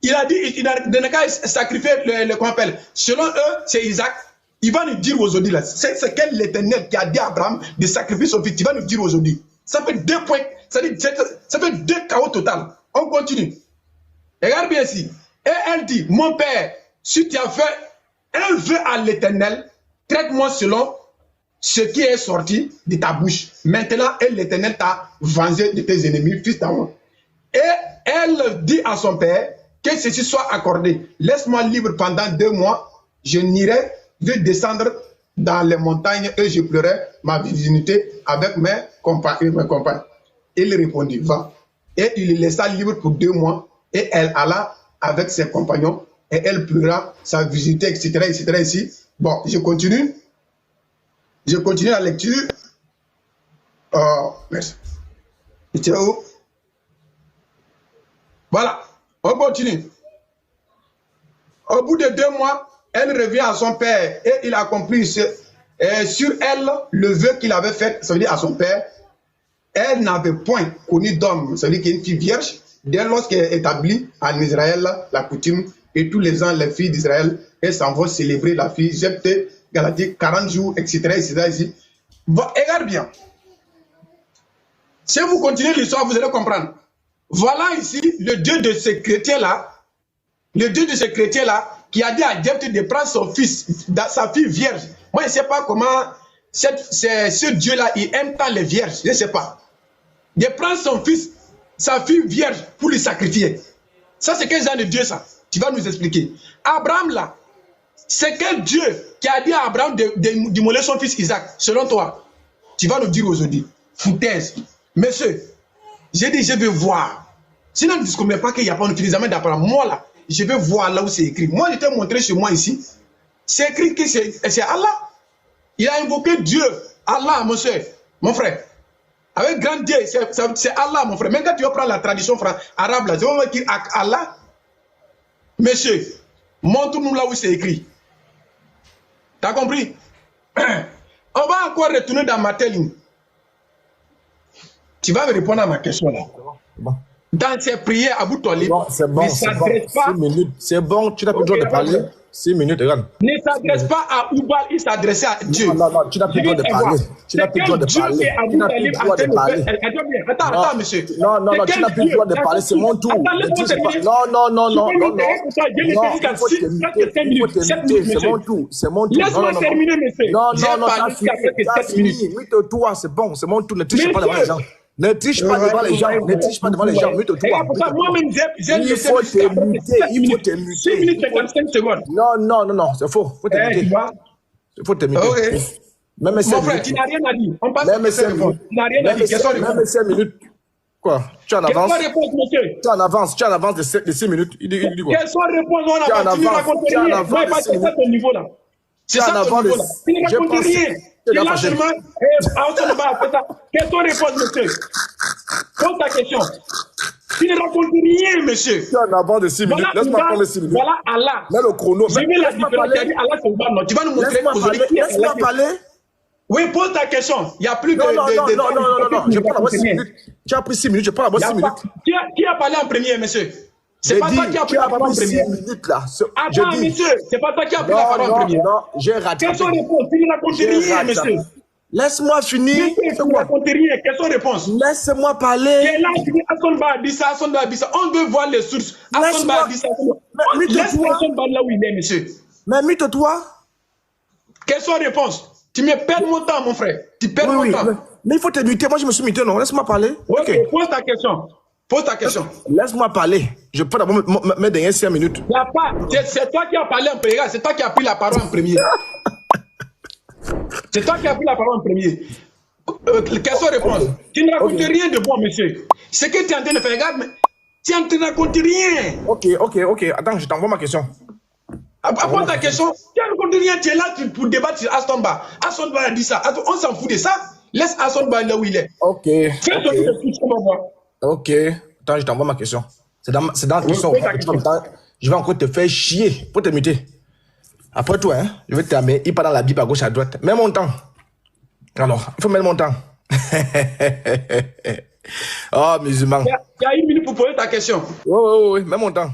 Il a dit, il n'a qu'à sacrifier comment on appelle. Selon eux, c'est Isaac. Il va nous dire aujourd'hui là, c'est quel l'Éternel qui a dit à Abraham de sacrifier son fils. Il va nous dire aujourd'hui. Ça fait 2 points, ça fait 2 chaos total. On continue. Regarde bien ici. Et elle dit, mon père, si tu as fait un vœu à l'Éternel, traite-moi selon ce qui est sorti de ta bouche. Maintenant, l'Éternel t'a vengé de tes ennemis, fils d'Aaron. Et elle dit à son père que ceci soit accordé. Laisse-moi libre pendant 2 mois. Je n'irai, je descendre dans les montagnes et je pleurerai ma virginité avec mes compagnes. Il répondit, va. Et il le laissa libre pour 2 mois. Et elle alla avec ses compagnons. Et elle pleura sa virginité, etc. ici. Bon, je continue. Je continue la lecture. Merci. C'était où? Voilà, on continue. Au bout de 2 mois, elle revient à son père et il a accompli sur elle le vœu qu'il avait fait, ça veut dire à son père. Elle n'avait point connu d'homme, ça veut dire qu'elle est une fille vierge, dès lorsqu'elle est établie en Israël la coutume, et tous les ans les filles d'Israël, elles s'en vont célébrer la fille, Jephthé, Galatie, 40 jours, etc. ici. Bon, regarde bien. Si vous continuez l'histoire, vous allez comprendre. Voilà ici le Dieu de ce chrétien-là, qui a dit à Jephthé de prendre son fils, sa fille vierge. Moi, je ne sais pas comment ce Dieu-là, il aime tant les vierges, je ne sais pas. De prendre son fils, sa fille vierge, pour lui sacrifier. Ça, c'est quel genre de Dieu, ça? Tu vas nous expliquer. Abraham, là, c'est quel Dieu qui a dit à Abraham d'immoler son fils Isaac, selon toi? Tu vas nous dire aujourd'hui. Foutaise. Monsieur, j'ai dit, je vais voir. Sinon, ne discrimine pas qu'il n'y a pas d'utilisation d'Abraham. Moi, là, je vais voir là où c'est écrit. Moi, je t'ai montré chez moi ici. C'est écrit que c'est Allah. Il a invoqué Dieu. Allah, monsieur, mon frère. Avec grand Dieu, c'est Allah, mon frère. Même quand tu vas prendre la tradition arabe, là, je vais dire Allah. Monsieur, montre-nous là où c'est écrit. T'as compris? On va encore retourner dans ma ligne. Tu vas me répondre à ma question là. Bon. Dans ses prières, Abou Talib, c'est bon, ne s'adresse pas. 6 minutes, c'est bon, tu n'as plus le droit de parler. 6 minutes, regarde. Ne s'adresse pas à Oubal, il s'adressait à Dieu. Non, tu n'as plus le droit de parler. Tu n'as plus le droit de parler. Tu n'as plus le droit de parler. Attends, monsieur. Non, tu n'as plus le droit de parler, c'est mon tour. Non, c'est mon tour. C'est mon tour. Laisse-moi terminer, monsieur. Non, t'as fini. Mute-toi, c'est bon, c'est mon tour. Ne triche pas devant les gens. Ne triche pas devant les gens. Ne triche pas devant les gens. Mute-toi. Moi-même, j'ai il faut te muter. Il faut te muter. 6 minutes 55 secondes. Non, c'est faux. Il faut te muter. Il faut te muter. Même mon frère, tu n'as rien à dire. On passe même 5 minutes. Tu n'as rien à dire. Même 5 minutes. Quoi? Tu en avances. Tu en avances de 6 minutes. Il dit quoi? Quelles sont les réponses? On avance. Tu ne racontes rien. Moi, c'est ça ton niveau là. C'est ça ton niveau là. Tu ne racontes rien. Tu es là seulement. Quelles sont les réponses, monsieur? Pose ta question. Tu ne racontes rien, monsieur. Tu en avances de 6 minutes. Laisse-moi prendre les 6 minutes. Voilà Allah. Mets le chrono. Je vais la différence. Allah, c'est Allah. Tu vas nous montrer aujourd'hui qui est Allah. Laisse-moi parler. Oui, pose ta question. Il n'y a plus de... Non. Je parle à 6 minutes. Tu as pris 6 minutes, je parle à 6 minutes. Qui a parlé en premier, monsieur? C'est pas toi qui a pris la parole en premier. 6 minutes là. Attends, monsieur, c'est pas toi qui a pris la parole en premier. Non, j'ai raté. Quelles sont les réponses? Tu ne racontes rien, monsieur. Laisse-moi finir. Tu ne racontes rien. Quelles sont les réponses? Laisse-moi parler. Et là, tu dis Hassan Ba a dit ça, Hassan Ba a dit ça. On veut voir les sources. Hassan Ba a dit ça. Laisse Hassan Ba là où il est, monsieur. Mais mute-toi. Quelles sont les réponses? Tu me perds mon temps, mon frère. Tu perds mon temps. Mais il faut te muter. Moi, je me suis muté, non. Laisse-moi parler. Ok, pose ta question. Pose ta question. Laisse-moi parler. Je peux d'abord mes dernières 5 minutes. C'est toi qui as parlé en premier. C'est toi qui as pris la parole en premier. C'est toi qui as pris la parole en premier. Question réponse. Tu ne racontes rien de bon, monsieur. Ce que tu es en train de faire, regarde, mais tu ne racontes rien. Ok. Attends, je t'envoie ma question. Après ta question, tu es là pour débattre sur Aston Ba. Aston Ba a dit ça. On s'en fout de ça. Laisse Aston Ba là où il est. Ok. Fais ton truc, on va voir. Ok. Attends, je t'envoie ma question. C'est dans la question. Je vais encore te faire chier pour te muter. Après toi, hein, je vais te mettre. Il part dans la Bible à gauche, à droite. Mets mon temps. Alors, il faut mettre mon temps. Oh, musulman. Il y a 1 minute pour poser ta question. Oui, mets mon temps.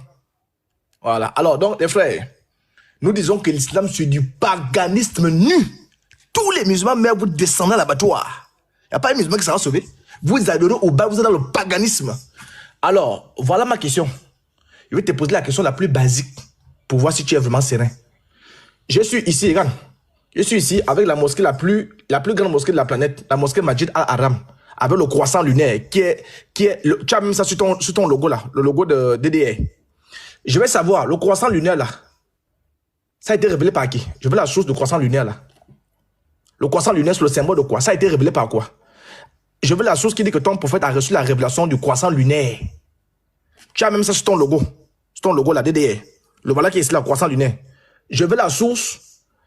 Voilà. Alors, donc, les frères, nous disons que l'islam, c'est du paganisme nu. Tous les musulmans, mais vous descendez à l'abattoir. Il n'y a pas un musulman qui sera sauvé. Vous adorez au bas, vous êtes dans le paganisme. Alors, voilà ma question. Je vais te poser la question la plus basique pour voir si tu es vraiment serein. Je suis ici, regarde. Je suis ici avec la mosquée la plus grande mosquée de la planète, la mosquée Majid Al-Haram, avec le croissant lunaire qui est tu as même ça sur ton logo là, le logo de DDR. Je vais savoir, le croissant lunaire là, ça a été révélé par qui? Je veux la source du croissant lunaire là. Le croissant lunaire, c'est le symbole de quoi? Ça a été révélé par quoi? Je veux la source qui dit que ton prophète a reçu la révélation du croissant lunaire. Tu as même ça sur ton logo là, DDR. Le voilà qui est ici, le croissant lunaire. Je veux la source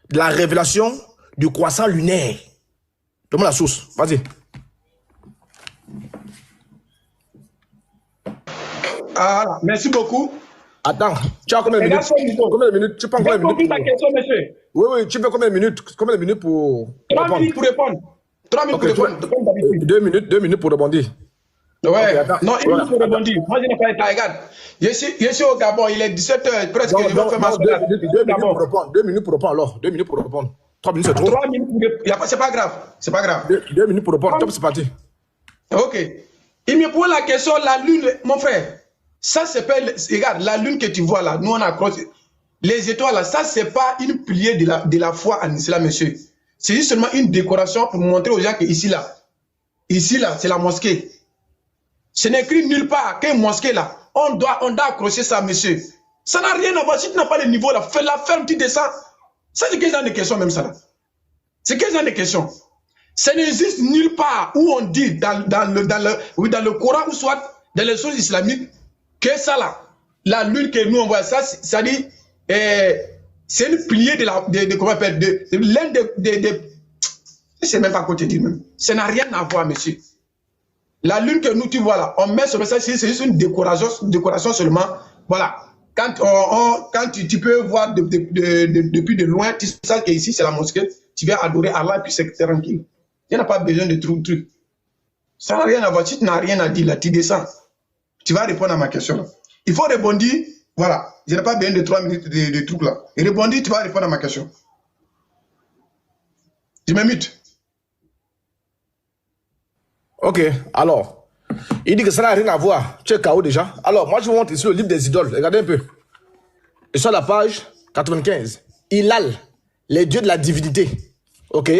de la révélation du croissant lunaire. Donne-moi la source, vas-y. Ah, merci beaucoup. Attends, tu as combien de minutes? Combien de minutes? Tu prends combien de minutes? Ta question, monsieur. Oui, tu veux combien de minutes? Combien de minutes pour 3 minutes pour répondre. 3 minutes pour répondre, comme d'habitude. 2 minutes pour rebondir. Ouais, okay, non, 1 minute pour rebondir. Moi, je n'ai pas été. Regarde, je suis au Gabon, il est 17h, presque. Je vais faire ma 2 minutes pour répondre, alors. 2 minutes pour répondre. 3 minutes, c'est trop. 3 minutes pour répondre. C'est pas grave. C'est pas grave. 2 minutes pour répondre. Top, c'est parti. Ok. Il me pose la question, la lune, mon frère. Ça, c'est pas. Regarde, la lune que tu vois là, nous, on a croisé. Les étoiles là, ça, c'est pas une pilier de la foi en islam, monsieur. C'est juste seulement une décoration pour montrer aux gens que ici là, c'est la mosquée. Ce n'est écrit nulle part qu'une mosquée là. On doit accrocher ça, monsieur. Ça n'a rien à voir. Si tu n'as pas le niveau là, fais la ferme, tu descends. Ça, c'est quel genre de question même ça là? C'est quel genre de question? Ça n'existe nulle part où on dit dans le Coran ou soit dans les sources islamiques que ça là, la lune que nous on voit, ça dit, c'est une pliée comment on appelle, l'un des je sais même pas quoi te dire même. Ça n'a rien à voir, monsieur. La lune que nous tu vois là, on met sur ça, c'est juste une décoration seulement. Voilà. Quand tu peux voir depuis de loin, tu sais qu'ici c'est la mosquée, tu viens adorer Allah et puis c'est tranquille. Il n'y a pas besoin de trucs. Ça n'a rien à voir. Si tu n'as rien à dire là, tu descends. Tu vas répondre à ma question là. Il faut rebondir. Voilà. Je n'ai pas besoin de 3 minutes de trucs là. Et rebondir, tu vas répondre à ma question. Je me mute. Ok, alors, il dit que ça n'a rien à voir. Tu es KO déjà. Alors, moi, je vous montre ici le livre des idoles. Regardez un peu. Et sur la page 95, Hilal, les dieux de la divinité. Ok?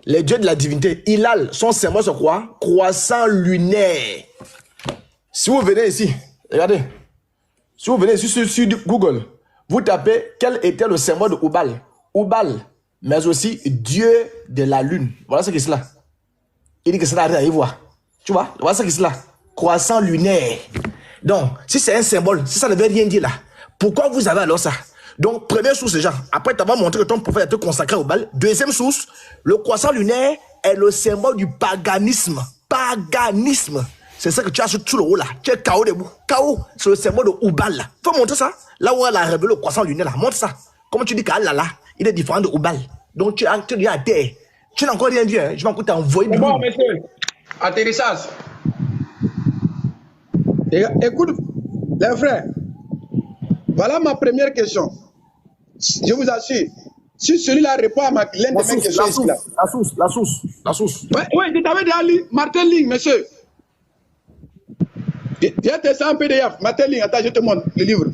Les dieux de la divinité. Hilal, son symbole, c'est quoi? Croissant lunaire. Si vous venez ici, regardez. Si vous venez ici sur Google, vous tapez quel était le symbole de Oubal. Oubal, mais aussi Dieu de la lune. Voilà ce qui est cela. Il dit que ça n'a rien à y voir. Tu vois? Voilà ce qui est cela. Croissant lunaire. Donc, si c'est un symbole, si ça ne veut rien dire là, pourquoi vous avez alors ça? Donc, première source déjà. Après, tu vas montrer que ton prophète a été consacré au bal. Deuxième source, le croissant lunaire est le symbole du paganisme. Paganisme. C'est ça que tu as sur tout le haut là. Tu es KO debout. KO, c'est le symbole de Oubal là. Faut montrer ça. Là où elle a révélé le croissant lunaire là. Montre ça. Comment tu dis qu'Allah là, il est différent de Oubal. Donc tu es à terre. Tu n'as encore rien dit. Hein. Je vais encore t'envoyer du bon, monsieur. Atterrissage. Écoute, les frères. Voilà ma première question. Je vous assure. Si celui-là répond à l'un de mes questions. La source. Oui, je t'avais dit Martin Ling, monsieur. Viens te ça en PDF. Martin Ling, attends, je te montre le livre.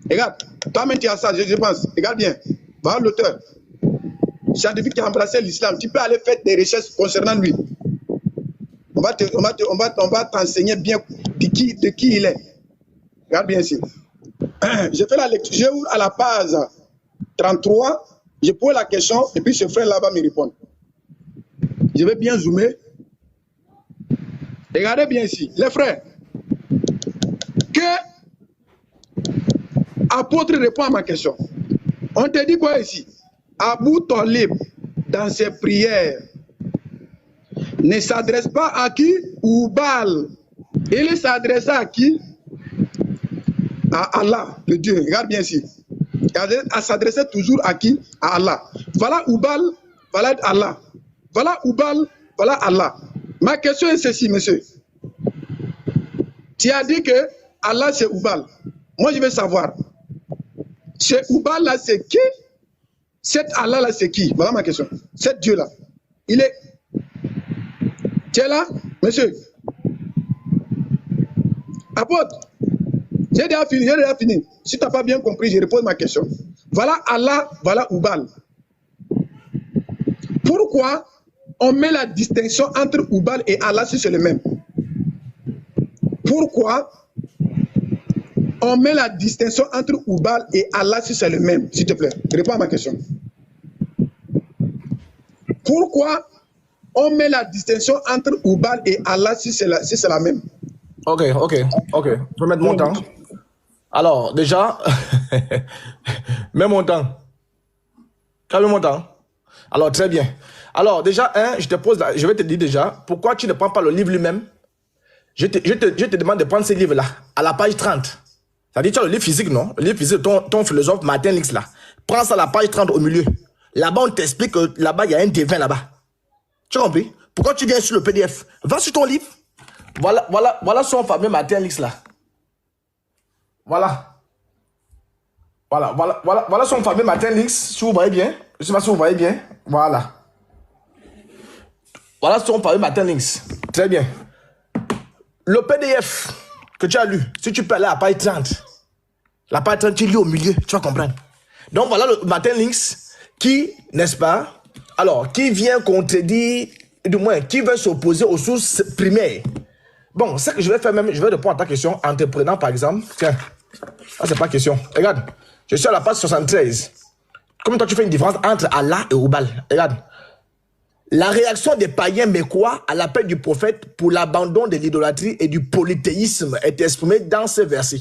Regarde, toi-même tu as ça, je pense. Regarde bien. Voilà l'auteur. Scientifique qui a embrassé l'islam. Tu peux aller faire des recherches concernant lui. On va t'enseigner bien de qui il est. Regarde bien ici. Je fais la lecture. Je ouvre à la page 33. Je pose la question et puis ce frère là-bas me répond. Je vais bien zoomer. Regardez bien ici. Les frères, que apôtre répond à ma question. On te dit quoi ici? Abou Talib, dans ses prières, ne s'adresse pas à qui? Oubal. Il s'adresse à qui? À Allah, le Dieu. Regarde bien ici. Elle s'adressait toujours à qui? À Allah. Voilà Oubal, voilà Allah. Voilà Oubal, voilà Allah. Ma question est ceci, monsieur. Tu as dit que Allah c'est Oubal. Moi je veux savoir. Ce Oubal là c'est qui? Cet Allah là c'est qui? Voilà ma question. Cet Dieu là. Il est. Tu es là, monsieur? Apôtre. J'ai déjà fini. Si tu n'as pas bien compris, je repose ma question. Voilà Allah, voilà Oubal. Pourquoi on met la distinction entre Oubal et Allah si c'est le même? Pourquoi on met la distinction entre Oubal et Allah si c'est le même? S'il te plaît, réponds à ma question. Pourquoi on met la distinction entre Oubal et Allah si c'est la même? Ok. Je vais mettre mon temps. Alors, déjà, mets mon temps. Calme mon temps. Alors, très bien. Alors, déjà, je vais te dire déjà, pourquoi tu ne prends pas le livre lui-même? Je te demande de prendre ce livre-là, à la page 30. C'est-à-dire, tu as le livre physique, non? Le livre physique, ton philosophe Martin Lix, là. Prends ça à la page 30 au milieu. Là-bas, on t'explique que là-bas, il y a un devin là-bas. Tu as compris? Pourquoi tu viens sur le PDF? Va sur ton livre. Voilà son fameux Martin Lix, là. Voilà son fameux Martin Lix, si vous voyez bien. Je ne sais pas si vous voyez bien. Voilà son fameux Martin Lix. Très bien. Le PDF que tu as lu, si tu peux aller à la page 30, la page 30, tu lis au milieu, tu vas comprendre. Donc voilà le Martin Lix qui, n'est-ce pas, alors, qui vient contredire, du moins, qui veut s'opposer aux sources primaires. Bon, ce que je vais faire même, je vais répondre à ta question en te prenant par exemple, tiens, ça c'est pas question. Regarde, je suis à la page 73. Comment toi tu fais une différence entre Allah et Oubal? Regarde. La réaction des païens mécois à l'appel du prophète pour l'abandon de l'idolâtrie et du polythéisme est exprimée dans ce verset.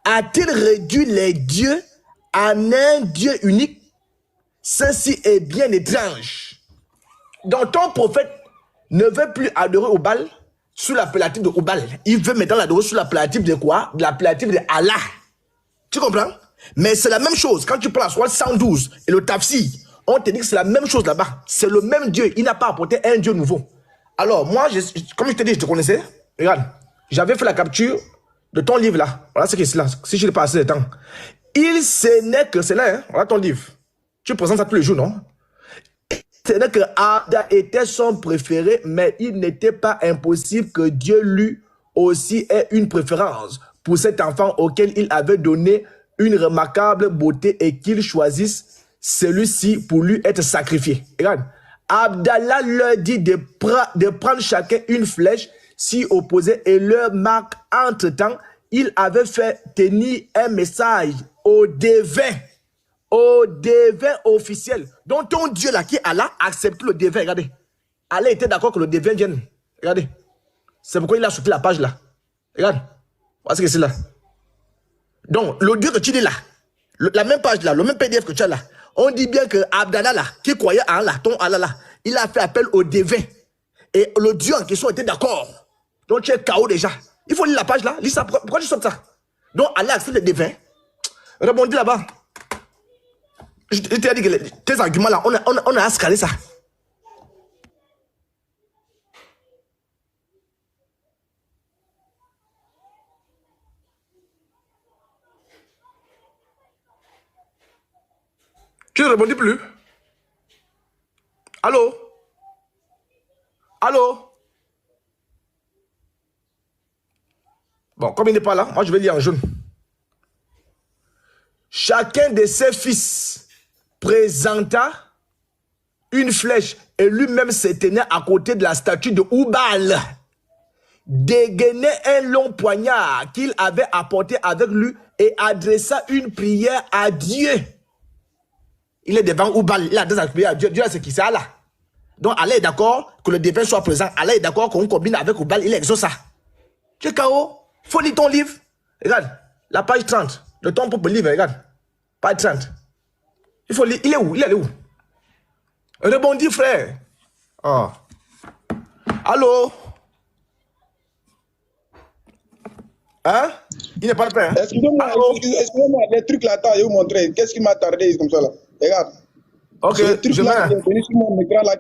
A-t-il réduit les dieux en un Dieu unique? Ceci est bien étrange. Donc ton prophète ne veut plus adorer Oubal sous l'appellatif de Oubal. Il veut maintenant l'adorer sous l'appellatif de quoi? De l'appellatif de Allah. Tu comprends? Mais c'est la même chose. Quand tu prends la sourate 112 et le tafsir, on te dit que c'est la même chose là-bas. C'est le même Dieu. Il n'a pas apporté un Dieu nouveau. Alors, moi, comme je te dis, je te connaissais. Regarde, j'avais fait la capture de ton livre là. Voilà ce qui est là. Si je l'ai pas assez de temps. Ce n'est que cela, hein. Voilà ton livre. Tu présentes ça tous les jours, non? Ce n'est que Abda était son préféré, mais il n'était pas impossible que Dieu lui aussi ait une préférence pour cet enfant auquel il avait donné une remarquable beauté et qu'il choisisse celui-ci pour lui être sacrifié. Regarde, Abdallah leur dit de prendre chacun une flèche s'y opposer et leur marque. Entre-temps, il avait fait tenir un message au devin officiel. Donc ton Dieu là qui est Allah accepte le devin. Regardez, Allah était d'accord que le devin vienne. Regardez, c'est pourquoi il a sorti la page là. Regarde, voilà ce que c'est là. Donc le Dieu que tu dis là, la même page là, le même PDF que tu as là, on dit bien que Abdallah là, qui croyait en Allah, ton Allah là, il a fait appel au devin. Et le Dieu en question était d'accord. Donc tu es KO déjà. Il faut lire la page là, lis ça. Pourquoi tu sortes ça? Donc Allah accepte le devin. Rebondis là-bas. Je t'ai dit que tes arguments là, on a escalé ça. Tu ne rebondis plus? Allô? Allô? Bon, comme il n'est pas là, moi je vais lire en jaune. Chacun de ses fils présenta une flèche et lui-même se tenait à côté de la statue de Oubal. Dégainait un long poignard qu'il avait apporté avec lui et adressa une prière à Dieu. Il est devant Oubal, il a des prières à Dieu. Dieu, c'est qui? C'est Allah. Donc Allah est d'accord que le devin soit présent. Allah est d'accord qu'on combine avec Oubal, il exauce ça. Tu es KO? Faut lire ton livre. Regarde, la page 30. Le ton propre livre, regarde. Page 30. Il faut lire. Il est où? Il est allé où? Rebondis, frère. Oh. Allô? Hein? Il n'est pas le père. Excusez-moi, les trucs là, attends, je vais vous montrer. Qu'est-ce qui m'a tardé comme ça là? Regarde. Ok, Le truc je là, mets. qui est venu sur mon écran là,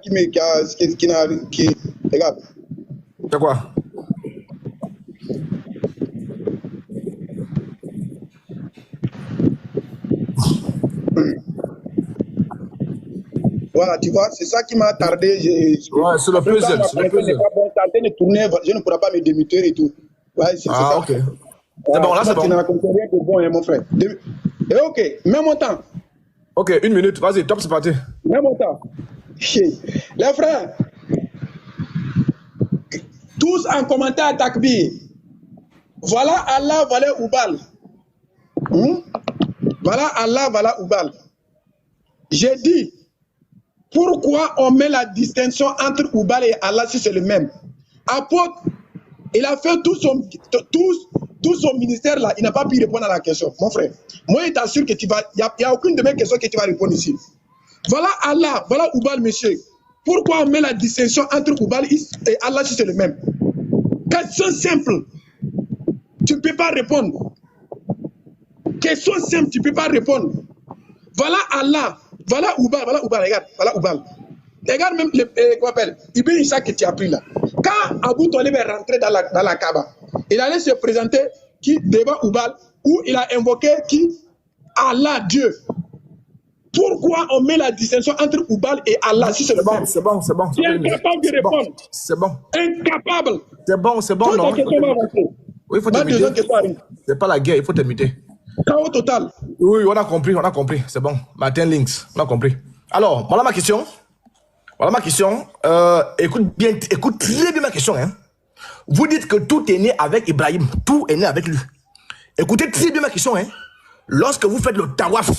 regarde. C'est quoi? Voilà, tu vois, c'est ça qui m'a tardé. Ouais, c'est le puzzle. C'est le puzzle. De tourner, je ne pourrais pas me démuter et tout. Ouais, c'est ça. Ok. C'est bon, là c'est bon. Tu n'as compris rien de bon, hein, mon frère. Et ok, mets mon temps. Ok, 1 minute, vas-y, top, c'est parti. Mets mon temps. Les frères, tous en commentaire Takbir. Voilà Allah, voilà Oubal. Voilà Allah, voilà Oubal. J'ai dit, pourquoi on met la distinction entre Oubal et Allah si c'est le même? Apôtre, il a fait tout son ministère là, il n'a pas pu répondre à la question. Mon frère, moi je t'assure que il n'y a aucune de mes questions que tu vas répondre ici. Voilà Allah, voilà Oubal, monsieur. Pourquoi on met la distinction entre Oubal et Allah si c'est le même? Question simple. Tu ne peux pas répondre. Question simple, tu ne peux pas répondre. Voilà Allah, voilà Oubal, regarde, voilà Oubal. Regarde même, comment appelle, Ibn Ishaq que tu as pris là. Quand Abou Talib est rentré dans la Kaaba, il allait se présenter devant Oubal, où il a invoqué Allah, Dieu. Pourquoi on met la distinction entre Oubal et Allah si c'est le même? C'est bon. Tu es incapable de répondre. C'est bon. Incapable. C'est bon, non? Oui, il faut te muter. C'est pas la guerre, il faut te muter. Chaos total. Oui, on a compris. C'est bon. Martin Links, on a compris. Alors, voilà ma question. Écoute très bien ma question. Hein. Vous dites que tout est né avec Ibrahim. Tout est né avec lui. Écoutez très bien ma question. Hein. Lorsque vous faites le tawaf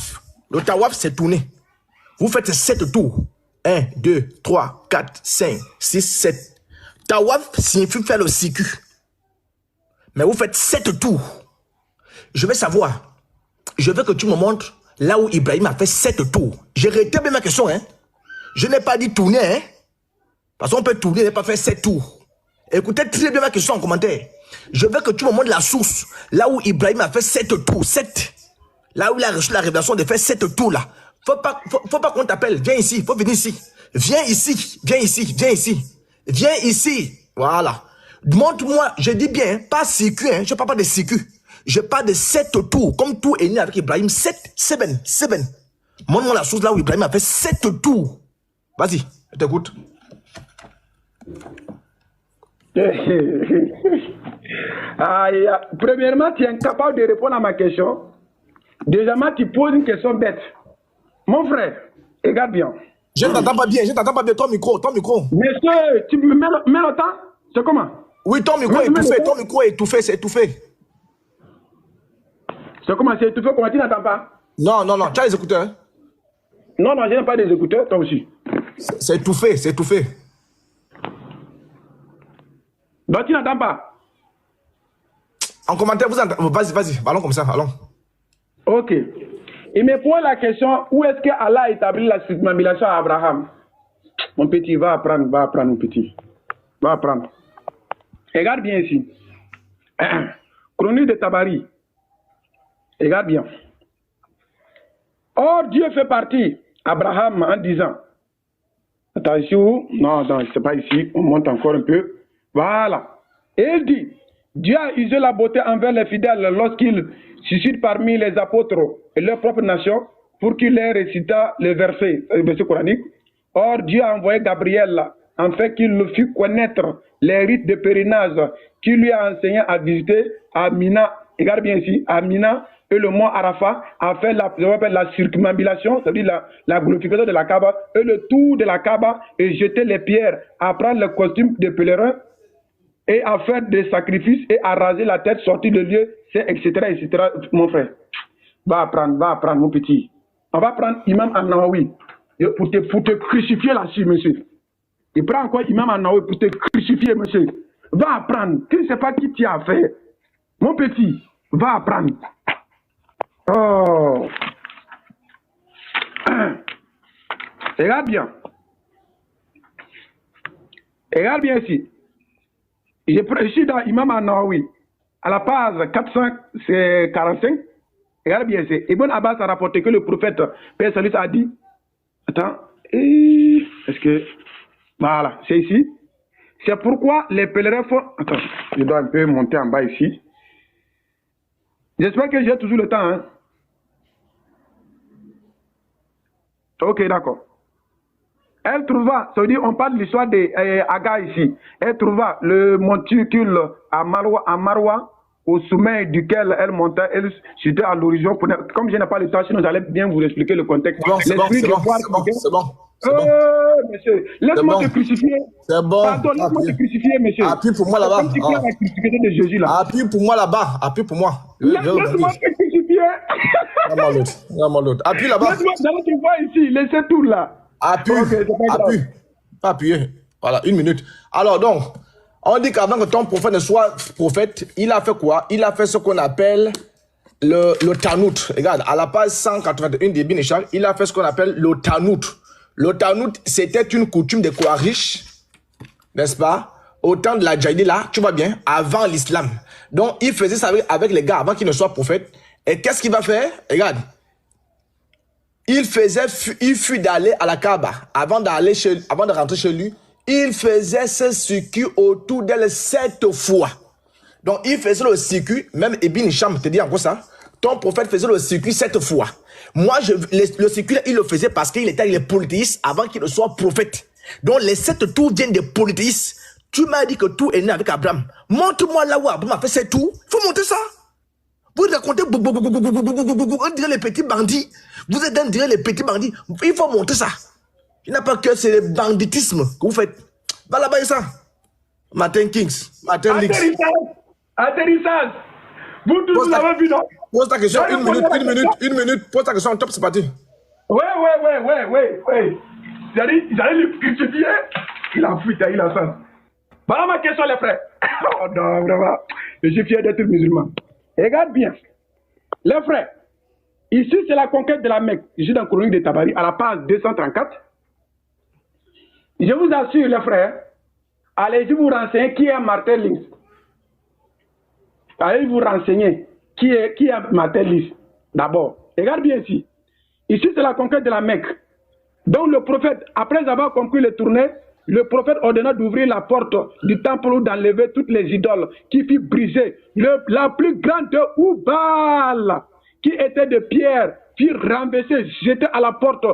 c'est tourner. Vous faites 7 tours. 1, 2, 3, 4, 5, 6, 7. Tawaf signifie faire le circuit. Mais vous faites 7 tours. Je veux savoir. Je veux que tu me montres là où Ibrahim a fait 7 tours. J'ai rétabli ma question. Hein. Je n'ai pas dit tourner. Hein. Parce qu'on peut tourner et pas faire 7 tours. Écoutez très bien ma question en commentaire. Je veux que tu me montres la source. Là où Ibrahim a fait 7 tours. 7. Là où il a reçu la révélation de faire 7 tours là. Faut pas qu'on t'appelle. Viens ici. Faut venir ici. Viens ici. Voilà. Montre-moi. Je dis bien. Pas circuit. Hein. Je ne parle pas de circuit. Je parle de 7 tours. Comme tout est né avec Ibrahim. 7. Montre-moi la source là où Ibrahim a fait 7 tours. Vas-y. Je t'écoute. Premièrement, tu es incapable de répondre à ma question. Deuxièmement, tu poses une question bête. Mon frère, regarde bien. Je ne t'entends pas bien. Ton micro. Monsieur, tu me mets le temps? C'est comment? Oui, ton micro est étouffé. Ton micro est étouffé. C'est étouffé. C'est comment? C'est étouffé? Comment tu n'entends pas? Non. Tu as les écouteurs? Hein? Non, je n'ai pas des écouteurs. Toi aussi. C'est étouffé. Donc tu n'entends pas? En commentaire, vous entendez. Vas-y. Allons comme ça. Allons. Ok. Il me pose la question, où est-ce que Allah a établi la circumambulation à Abraham? Mon petit, va apprendre, mon petit. Va apprendre. Regarde bien ici. Chronique de Tabari. Regarde bien. Or, Dieu fait partie, Abraham, en disant, attention, non, c'est pas ici, on monte encore un peu. Voilà. Et il dit, Dieu a usé la beauté envers les fidèles lorsqu'il suscite parmi les apôtres et leur propre nation pour qu'il les récita les versets coraniques. Or, Dieu a envoyé Gabriel afin qu'il le fût connaître les rites de pèlerinage qu'il lui a enseigné à visiter à Mina. Regarde bien ici, à Mina et le mont Arafat a fait la circumambulation, c'est-à-dire la glorification de la Kaaba et le tour de la Kaaba et jeter les pierres, à prendre le costume de pèlerin et à faire des sacrifices et à raser la tête, sortir de lieu, etc., mon frère. Va apprendre, mon petit. On va prendre Imam An-Nawawi pour te crucifier là-dessus, monsieur. Il prend encore Imam An-Nawawi pour te crucifier, monsieur. Va apprendre. Tu ne sais pas qui tu as fait. Mon petit, va apprendre. Oh. Regarde bien. Regarde bien ici. Je suis dans Imam An-Nawawi, à la page 445. Regarde bien ici. Ibn Abbas a rapporté que le prophète, Père Salut, a dit. Attends. Est-ce que. Voilà, c'est ici. C'est pourquoi les pèlerins font. Attends, je dois un peu monter en bas ici. J'espère que j'ai toujours le temps. Hein? Ok, d'accord. Elle trouva, ça veut dire, on parle de l'histoire d'Aga ici. Elle trouva le monticule à Marwa, au sommet duquel elle montait, elle c'était à l'horizon. Comme je n'ai pas le temps, sinon j'allais bien vous expliquer le contexte. C'est bon, c'est bon. Monsieur, laisse-moi te crucifier. C'est bon. Pardon, laisse-moi te crucifier, monsieur. Appuie pour moi là-bas. Comme si tu la crucifixion de Jésus là. Appuie pour moi là-bas. Appuie pour moi. Laisse-moi te crucifier. Vraiment l'autre. Appuie là-bas. Laisse-moi, tu vois ici, laissez tout là. Appuie. Okay, appuie. Pas appuyer. Voilà, 1 minute. Alors donc, on dit qu'avant que ton prophète ne soit prophète, il a fait quoi? Il a fait ce qu'on appelle le Tanout. Regarde, à la page 181 des Binishal, il a fait ce qu'on appelle le Tanout. Le Tanout, c'était une coutume des Quraysh, n'est-ce pas? Au temps de la Jahiliya, tu vois bien, avant l'islam. Donc, il faisait ça avec les gars avant qu'ils ne soient prophètes. Et qu'est-ce qu'il va faire? Regarde. Il fut d'aller à la Kaaba. Avant de rentrer chez lui, il faisait ce circuit autour d'elle 7 fois. Donc, il faisait le circuit, même Ibn Hisham te dit encore ça. Ton prophète faisait le circuit 7 fois. Moi, le circuit, il le faisait parce qu'il était avec les polythéistes avant qu'il ne soit prophète. Donc, les 7 tours viennent des polythéistes. Tu m'as dit que tout est né avec Abraham. Montre-moi là où Abraham a fait 7 tours. Il faut monter ça. Vous racontez, on dirait les petits bandits. Vous êtes dans dire les petits bandits. Il faut monter ça. Il n'y a pas que c'est le banditisme que vous faites. Va là-bas et ça. Martin Kings. Martin Lix. Atterrissage. Vous tous, vous avez vu, non? Pose ta question. 1 minute. Pose ta question. Top, c'est parti. Ouais. J'allais le crucifier. Il a fui, il a ça. Voilà ma question, les frères. Oh non, vraiment. Je suis fier d'être musulman. Regarde bien. Les frères, ici c'est la conquête de la Mecque. Je suis dans Chronique de Tabari, à la page 234. Je vous assure, les frères, allez-y vous renseigner qui est Martin Lynch. Allez vous renseigner qui est Martin Lynch. D'abord, regarde bien ici. Ici c'est la conquête de la Mecque. Donc le prophète, après avoir conclu les tournées, le prophète ordonna d'ouvrir la porte du temple ou d'enlever toutes les idoles qui furent brisées. La plus grande de Oubal, qui était de pierre, fut renversée, jetée à la porte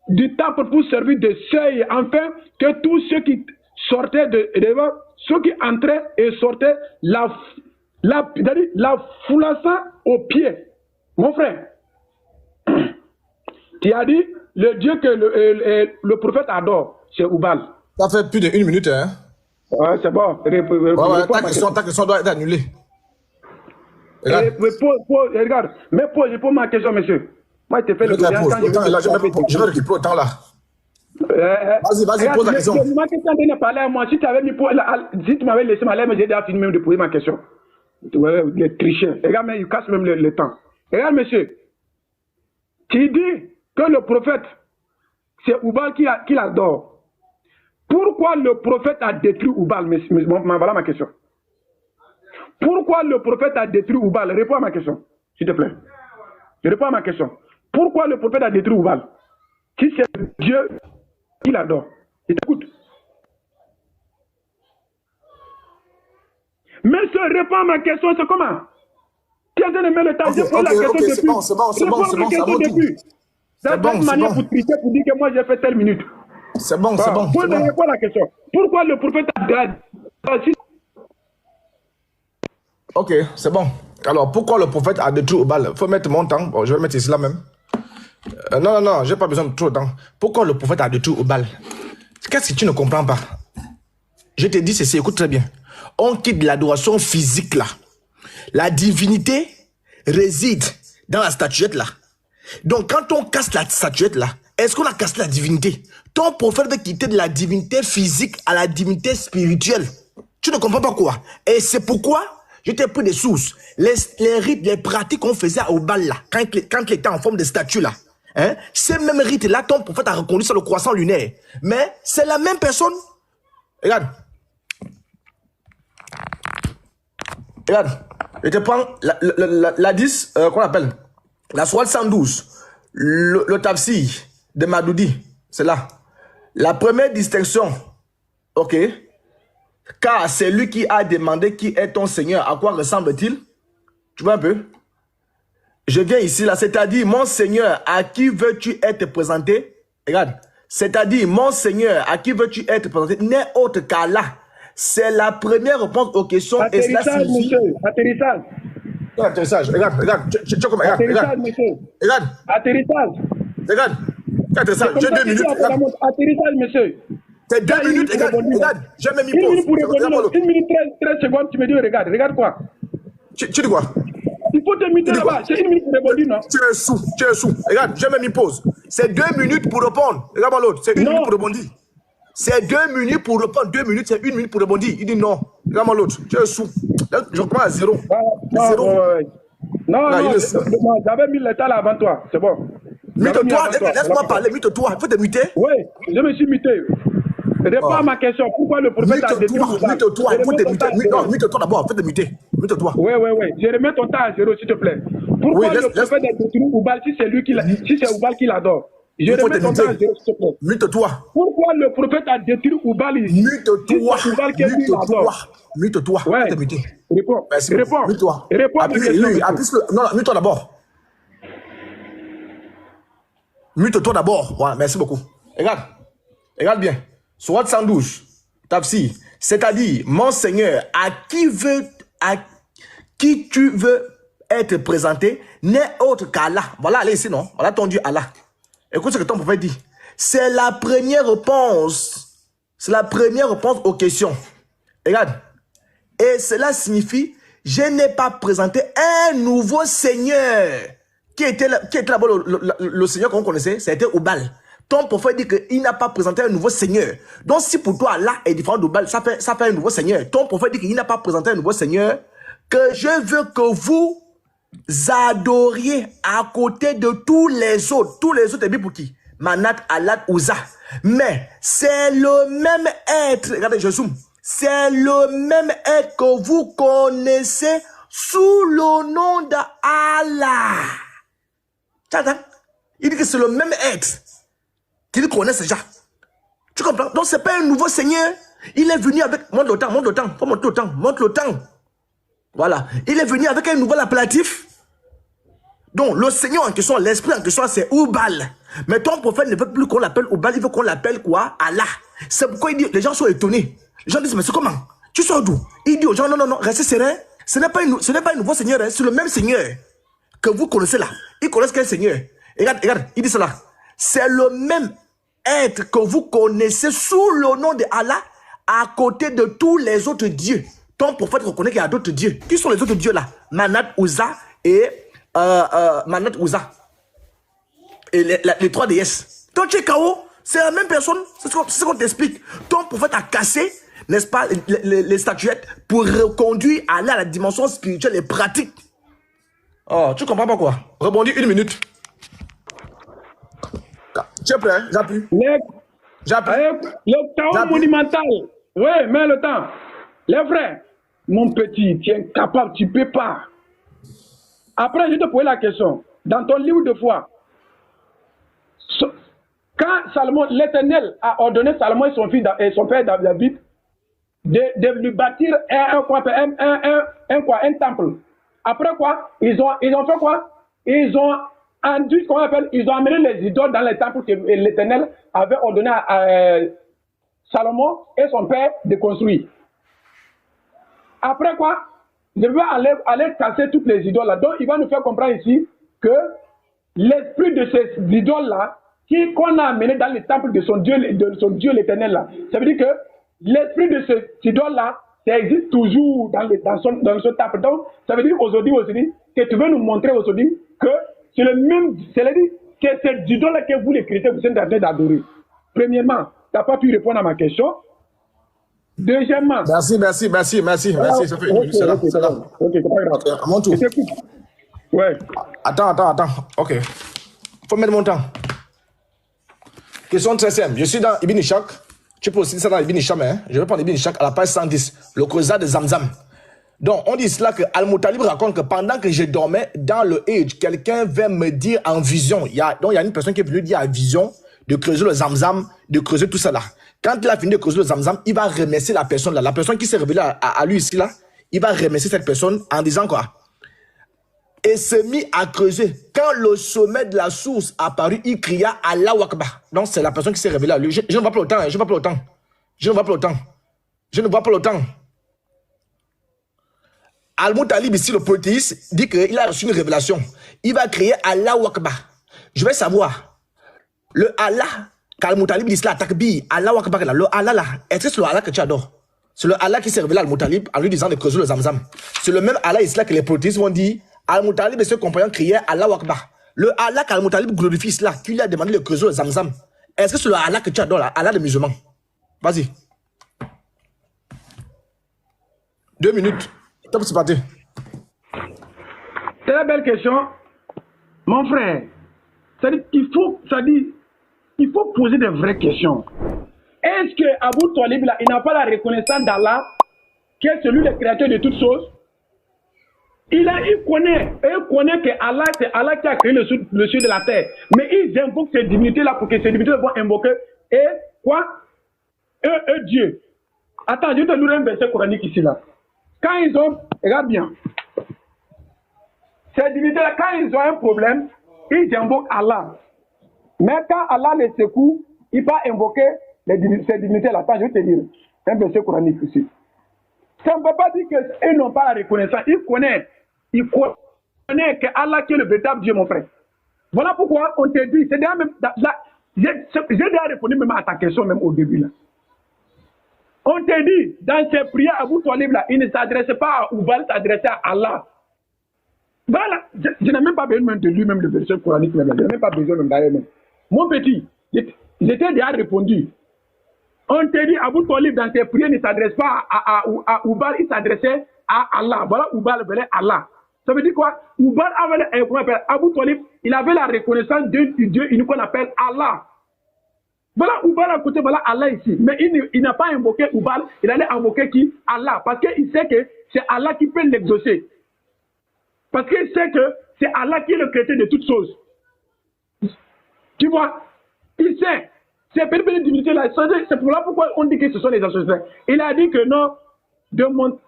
du temple pour servir de seuil, afin que tous ceux qui sortaient devant, ceux qui entraient et sortaient, la foulassant aux pieds. Mon frère, tu as dit, le Dieu que le prophète adore, c'est Oubal. Ça fait plus d'1 minute, hein? Ouais, c'est bon. Ta question doit être annulée. Regarde, mais pose ma question, monsieur. Moi, je te fais le question. Je vais récupérer autant là. Vas-y, pose la question. Ma question de parler à moi. Si tu m'avais laissé ma lettre, j'ai déjà fini même de poser ma question. Les tricheurs. Regarde, mais il casse même le temps. Regarde, monsieur. Tu dis que le prophète, c'est Oubal qui l'adore. Pourquoi le prophète a détruit Oubal? Voilà ma question. Pourquoi le prophète a détruit Oubal? Réponds à ma question, s'il te plaît. Réponds à ma question. Pourquoi le prophète a détruit Oubal? Si c'est Dieu qui l'adore. Il t'écoute. Mais réponds à ma question, c'est comment? Tu as donné le temps, j'ai posé la question depuis. C'est bon. C'est bon, manière pour tricher, pour dire que moi j'ai fait telle minute. C'est bon. Posez-moi la question. Pourquoi le prophète a détruit? Ok, c'est bon. Alors, pourquoi le prophète a détruit Oubal? Il faut mettre mon temps. Bon, je vais mettre ici là même. Non, j'ai pas besoin de trop de temps. Pourquoi le prophète a détruit Oubal? Qu'est-ce que tu ne comprends pas? Je te dis ceci, écoute très bien. On quitte l'adoration physique là. La divinité réside dans la statuette là. Donc, quand on casse la statuette là, est-ce qu'on a cassé la divinité? Ton prophète veut quitter de la divinité physique à la divinité spirituelle. Tu ne comprends pas quoi? Et c'est pourquoi je t'ai pris des sources. Les rites, les pratiques qu'on faisait au bal là, quand il était en forme de statue là, Hein? Ces mêmes rites-là, ton prophète a reconnu sur le croissant lunaire. Mais c'est la même personne. Regarde. Regarde. Je te prends la 10, qu'on appelle la 112. Le tafsir de Madoudi. C'est là. La première distinction. Ok. Car c'est lui qui a demandé qui est ton Seigneur. À quoi ressemble-t-il? Tu vois un peu? Je viens ici, là, c'est-à-dire, mon Seigneur, à qui veux-tu être présenté? Regarde. C'est-à-dire, mon Seigneur, à qui veux-tu être présenté? N'est autre qu'Allah. C'est la première réponse aux questions. Atterrissage, et cela signifie... monsieur. Atterrissage. Atterrissage. Regarde. Atterrissage, monsieur. Regarde. Atterrissage. Regarde. Atterrissage. J'ai 2 minutes. Atterrissage, monsieur. C'est 2 minutes. Regarde. J'ai même mis pause. 1 minute 13 secondes, tu me dis, regarde. Regarde quoi? Tu dis quoi? Il faut te muter là-bas. C'est 1 minute pour répondre, non? Tu es sous. Regarde, j'ai même mis pause. C'est 2 minutes pour répondre. Regarde l'autre. C'est 1 minute pour répondre. C'est 2 minutes pour répondre. 2 minutes, c'est 1 minute pour répondre. Il dit non. Regarde l'autre. Tu es sous. Je reprends à 0. Non, j'avais mis le temps là avant toi. C'est bon. Mute-toi. Laisse-moi parler. Mute-toi. Il faut te muter. Oui, je me suis muté. Réponds à ma question. Pourquoi le prophète a détruit Oubal? Mute-toi. Il faut te muter. Non, mute-toi d'abord. Il faut te muter. Mute-toi. Oui. Je remets ton temps à 0, s'il te plaît. Pourquoi le prophète a détruit Oubal si c'est lui qui si c'est Oubal qui l'adore? Je remets ton temps à 0, s'il te plaît. Mute-toi. Pourquoi le prophète a détruit Oubal ici? Mute-toi. Mute-toi. Ouais. Réponds. Réponds. Mute-toi. Réponds à ma question. Non, mute-toi d'abord. Mute-toi d'abord. Voilà, merci beaucoup. Regarde bien. Surat 112, tafsir, c'est-à-dire, mon Seigneur, à qui tu veux être présenté, n'est autre qu'Allah. Voilà, allez ici, non? Voilà ton Dieu, Allah. Écoute ce que ton prophète dit. C'est la première réponse. C'est la première réponse aux questions. Regarde. Et cela signifie, je n'ai pas présenté un nouveau Seigneur. Qui était là-bas le Seigneur qu'on connaissait? C'était Oubal. Ton prophète dit qu'il n'a pas présenté un nouveau Seigneur. Donc si pour toi Allah est différent d'Oubal, ça fait un nouveau Seigneur. Ton prophète dit qu'il n'a pas présenté un nouveau Seigneur, que je veux que vous adoriez à côté de tous les autres. Tous les autres, et bien pour qui? Manat, Alat, Ouza. Mais c'est le même être, regardez, je zoome. C'est le même être que vous connaissez sous le nom d'Allah. Il dit que c'est le même être qu'ils connaissent déjà. Tu comprends? Donc, ce n'est pas un nouveau Seigneur. Il est venu avec... Montre le temps. Faut monter le temps. Montre le temps. Voilà. Il est venu avec un nouvel appellatif. Donc, le Seigneur en question, l'esprit en question, c'est Oubal. Mais ton prophète ne veut plus qu'on l'appelle Oubal, il veut qu'on l'appelle quoi? Allah. C'est pourquoi il dit, les gens sont étonnés. Les gens disent, mais c'est comment? Tu sors d'où? Il dit aux gens, non, restez serein. Ce n'est pas un nouveau Seigneur, hein. C'est le même Seigneur que vous connaissez là. Ils connaissent quel Seigneur? Et regarde, il dit cela. C'est le même être que vous connaissez sous le nom de Allah à côté de tous les autres dieux. Ton prophète reconnaît qu'il y a d'autres dieux. Qui sont les autres dieux là? Manat, Ouza et Manat, Ouza. Et les 3 déesses. Donc tu es KO, c'est la même personne. C'est ce qu'on t'explique. Ton prophète a cassé, n'est-ce pas, les statuettes pour reconduire Allah à la dimension spirituelle et pratique. Oh, tu comprends pas quoi? Rebondis 1 minute. Tu es prêt? J'appuie. Le temps monumental. Oui, mets le temps. Les frères, mon petit, tu es incapable, tu ne peux pas. Après, je te pose la question. Dans ton livre de foi, quand Salomon, l'Éternel a ordonné Salomon et son père David de lui bâtir un temple. Après quoi, ils ont fait quoi? Ils ont enduit, qu'on appelle, ils ont amené les idoles dans les temples que l'Éternel avait ordonné à Salomon et son père de construire. Après quoi, je vais aller casser toutes les idoles là. Donc il va nous faire comprendre ici que l'esprit de ces idoles-là, qu'on a amené dans le temple de son Dieu l'Éternel là, ça veut dire que l'esprit de ces idoles-là, ça existe toujours dans ce temple. Donc, ça veut dire aujourd'hui, que tu veux nous montrer aujourd'hui que c'est le même, c'est-à-dire que c'est l'idole que vous, les chrétiens, vous êtes en train d'adorer. Premièrement, tu n'as pas pu répondre à ma question. Deuxièmement... Merci. Ça fait une minute, c'est là. Ok, c'est pas grave. À mon tour. Ouais. Attends. Ok. Faut mettre mon temps. Question très simple. Je suis dans Ibn Ishaq. Tu peux aussi dire ça dans Ibn Ishaq, hein? Je vais prendre Ibn Ishaq à la page 110. Le Creuset de Zamzam. Donc, on dit cela que Al-Moutalib raconte que pendant que je dormais dans le Hajj, quelqu'un vint me dire en vision. Donc, il y a une personne qui est venue dire en vision de creuser le Zamzam, de creuser tout ça là. Quand il a fini de creuser le Zamzam, il va remercier la personne là. La personne qui s'est révélée à lui ici là, il va remercier cette personne en disant quoi? Et se mit à creuser. Quand le sommet de la source apparut, il cria Allahu Akbar. Donc c'est la personne qui s'est révélée à lui. Je ne vois pas le temps, je ne vois pas le temps. Je ne vois pas le temps. Je ne vois pas le temps. Al-Moutalib ici, le polythéiste, dit qu'il a reçu une révélation. Il va crier Allahu Akbar. Je vais savoir. Le Allah, qu'Al-Moutalib dit cela, takbir, Allahu Akbar, le Allah là, est-ce que c'est le Allah que tu adores? C'est le Allah qui s'est révélé à Al-Moutalib en lui disant de creuser le Zamzam. C'est le même Allah ici là que les polythéistes vont dire Al-Moutalib et ses compagnons criaient Allahu Akbar. Le Allah qu'Al-Moutalib glorifie là, qui lui a demandé de creuser le Zamzam. Est-ce que c'est le Allah que tu adores, là, Allah des musulmans? Vas-y. 2 minutes. Top, c'est parti. Très belle question. Mon frère, il faut poser de vraies questions. Est-ce que Abu Talib, là, il n'a pas la reconnaissance d'Allah, qui est celui le créateur de toutes choses? Il connaît que Allah, c'est Allah qui a créé le ciel de la terre. Mais ils invoquent ces divinités-là pour que ces divinités vont invoquer et quoi? Dieu. Attends, je te donne un verset coranique ici là. Quand ils ont, regarde bien, ces divinités-là, quand ils ont un problème, ils invoquent Allah. Mais quand Allah les secoue, il va invoquer ces divinités-là. Attends, je vais te dire un verset coranique ici. Ça ne veut pas dire qu'ils n'ont pas la reconnaissance. Ils connaissent que Allah qui est le véritable Dieu, mon frère. Voilà pourquoi on te dit, c'est déjà même, j'ai déjà répondu même à ta question même au début là. On te dit, dans ses prières, Abu Talib là, il ne s'adressait pas à Oubal, il s'adressait à Allah. Voilà, je n'ai même pas besoin de lui-même le verset coranique, je n'ai même pas besoin de d'ailleurs même. Mon petit, j'étais déjà répondu. On te dit, Abu Talib dans ses prières ne s'adresse pas à Oubal, il s'adressait à Allah. Voilà, Oubal venait Allah. Ça veut dire quoi? Oubal avait, Abu Talib, il avait la reconnaissance du Dieu unique qu'on appelle Allah. Voilà Oubal à côté, voilà Allah ici. Mais il n'a pas invoqué Oubal, il allait invoquer qui? Allah. Parce qu'il sait que c'est Allah qui peut l'exaucer. Parce qu'il sait que c'est Allah qui est le créateur de toutes choses. Tu vois? Il sait. Ces petites divinités là, c'est pour là pourquoi on dit que ce sont les associés. Il a dit que non,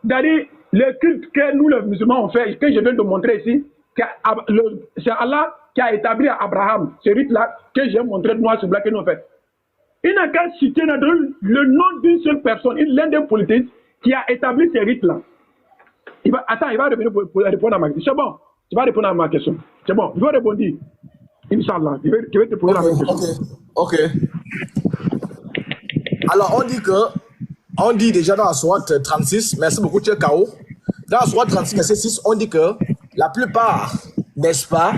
d'aller le culte que nous les musulmans ont fait, que je viens de montrer ici, c'est Allah qui a établi à Abraham, ce rite-là, que j'ai montré noir sur blanc que nous avons fait. Il n'a qu'à citer le nom d'une seule personne, l'un des politiques qui a établi ce rite-là. Il va revenir pour répondre à ma question. C'est bon, tu vas répondre à ma question. C'est bon, je vais répondre. Inch'Allah, je vais te poser la même question. Ok. Alors, on dit déjà dans la sourate 36, merci beaucoup, tu es KO. Dans la sourate 36, verset 6, on dit que la plupart, n'est-ce pas,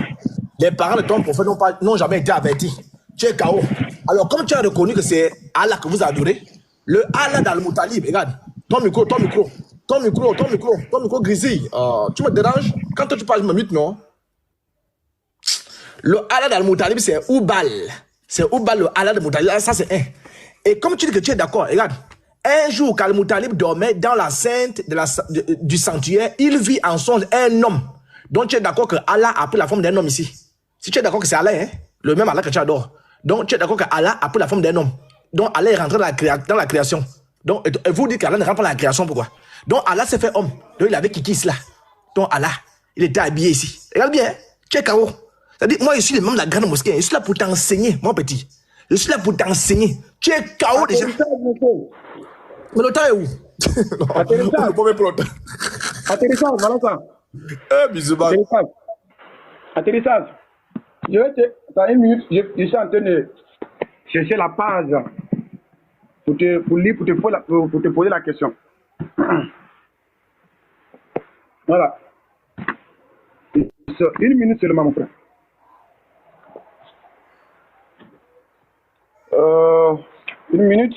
les parents de ton prophète n'ont jamais été avertis. Tu es KO. Alors, comme tu as reconnu que c'est Allah que vous adorez, le Allah d'Al-Moutalib, regarde, ton micro, grésille. Tu me déranges? Quand tu parles, je me mute, non? Le Allah d'Al-Moutalib, c'est Oubal. C'est Oubal, le Allah d'Al-Moutalib. Ça, c'est un. Et comme tu dis que tu es d'accord, regarde. Un jour, qu'Al-Moutalib dormait dans la sainte du sanctuaire, il vit en songe un homme. Donc, tu es d'accord que Allah a pris la forme d'un homme ici. Si tu es d'accord que c'est Allah, hein, le même Allah que tu adores. Donc, tu es d'accord que Allah a pris la forme d'un homme. Donc, Allah est rentré dans la création. Donc, et vous dites qu'Allah ne rentre pas dans la création, pourquoi? Donc, Allah s'est fait homme. Donc, il avait Kikis là. Donc, Allah, il était habillé ici. Regarde bien, hein? Tu es KO. C'est-à-dire, moi, je suis le membre de la grande mosquée. Je suis là pour t'enseigner, mon petit. Je suis là pour t'enseigner. Tu es KO déjà. Mais le temps est où? Atterrissage. Atterrissage, voilà ça. Atterrissage. Atterrissage. Je vais te... Dans une minute, je suis en train de chercher la page pour te poser la question. Voilà. 1 minute seulement, mon frère. 1 minute.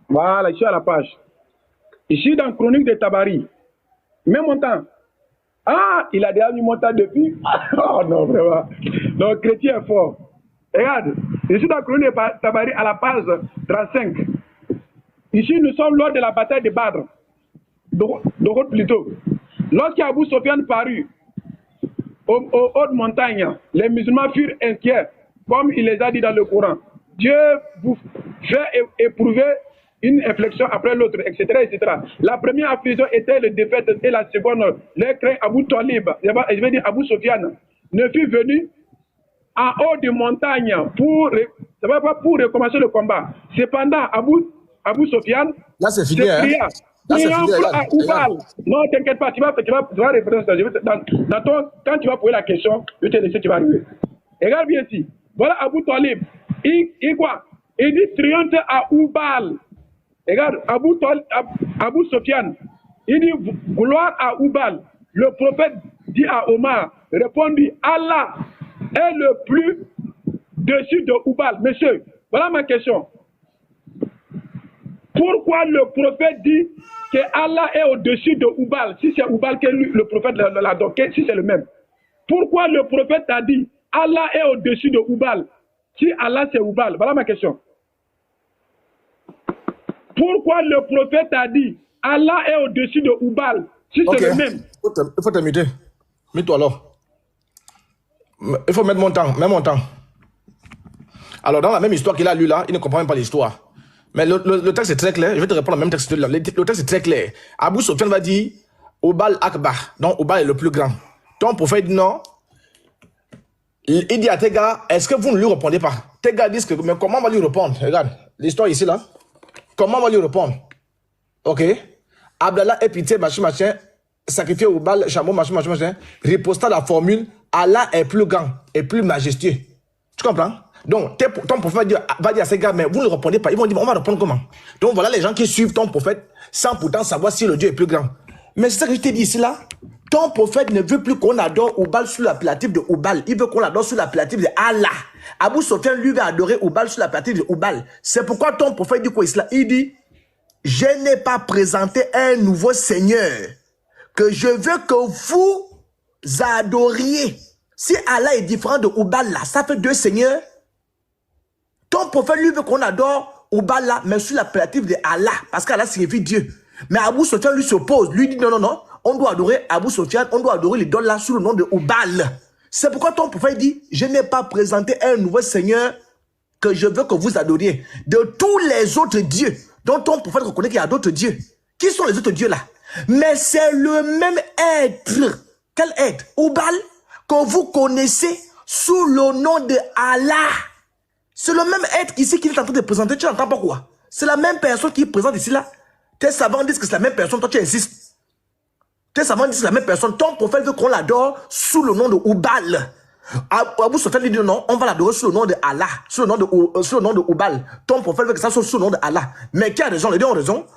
Voilà, je suis à la page. Ici, dans Chronique de Tabari. Mets mon temps. Ah, il a déjà mis mon tas depuis. Oh non, vraiment. Donc, chrétien est fort. Regarde, je suis dans la chronique de Tabari à la page 35. Ici, nous sommes lors de la bataille de Badr. De plutôt. Lorsqu'Abou Sofiane parut aux hautes montagnes, les musulmans furent inquiets, comme il les a dit dans le Coran. Dieu vous fait éprouver une inflexion après l'autre, etc., etc. La première affliction était le défaite et la seconde, le craint Abou Talib, je vais dire Abou Sofiane, ne fut venu en haut de montagne pour recommencer le combat. Cependant, Abou Sofiane Là, c'est fini, hein? Là, c'est fini, regarde. Non, t'inquiète pas, tu vas répondre ça. Quand tu vas poser la question, je vais te laisser, tu vas arriver. Regarde bien ici. Voilà Abou Talib. Il quoi? Il dit triomphe à Oubal. Regarde, Abou Sofiane. Il dit gloire à Oubal. Le prophète dit à Omar, répondit, Allah est le plus dessus de Oubal. Monsieur, voilà ma question. Pourquoi le prophète dit que Allah est au-dessus de Oubal, si c'est Oubal que le prophète l'a donné, si c'est le même? Pourquoi le prophète a dit Allah est au-dessus de Oubal, si Allah c'est Oubal? Voilà ma question. Pourquoi le prophète a dit Allah est au-dessus de Oubal, si c'est le même? Il faut te muter. Mets-toi alors. Il faut mettre mon temps, mets mon temps. Alors, dans la même histoire qu'il a lu là, il ne comprend même pas l'histoire. Mais le texte est très clair. Je vais te répondre le même texte. Le texte est très clair. Abou Sofiane va dire Oubal Akbar. Donc, Oubal est le plus grand. Ton prophète dit non. Il dit à tes gars, est-ce que vous ne lui répondez pas? Tes gars disent que, mais comment on va lui répondre? Regarde, l'histoire ici là. Comment on va lui répondre? Ok. Abdallah est pitié, machin, sacrifié Oubal, chameau, machin, riposta la formule, Allah est plus grand et plus majestueux. Tu comprends? Donc, ton prophète va dire à ces gars, mais vous ne répondez pas. Ils vont dire, on va répondre comment? Donc, voilà les gens qui suivent ton prophète sans pourtant savoir si le Dieu est plus grand. Mais c'est ça que je t'ai dit ici là. Ton prophète ne veut plus qu'on adore Oubal sous l'appellatif de Oubal. Il veut qu'on l'adore sous l'appellatif de Allah. Abou Sofiane, lui, va adorer Oubal sous l'appellatif de Oubal. C'est pourquoi ton prophète dit quoi ici là? Il dit, je n'ai pas présenté un nouveau Seigneur que je veux que vous adoriez. Si Allah est différent de Oubal là, ça fait deux seigneurs. Ton prophète, lui, veut qu'on adore Oubal là, mais sous l'appellatif de Allah, parce qu'Allah signifie Dieu. Mais Abou Sofiane lui s'oppose, lui dit non, on doit adorer Abou Sofiane, on doit adorer l'idole là sous le nom de Oubal. C'est pourquoi ton prophète dit, je n'ai pas présenté un nouveau Seigneur que je veux que vous adoriez. De tous les autres dieux, dont ton prophète reconnaît qu'il y a d'autres dieux. Qui sont les autres dieux là? Mais c'est le même être. Quel être? Oubal, que vous connaissez sous le nom de Allah. C'est le même être ici qu'il est en train de présenter. Tu n'entends pas quoi? C'est la même personne qui présente ici là. Tes savants disent que c'est la même personne, toi tu insistes. Tes savants disent que c'est la même personne. Ton prophète veut qu'on l'adore sous le nom de Oubal. Abou Sofiane lui dit non, on va l'adorer sous le nom de Allah, sous le nom de Oubal. Ton prophète veut que ça soit sous le nom de Allah. Mais qui a raison? Les deux ont raison.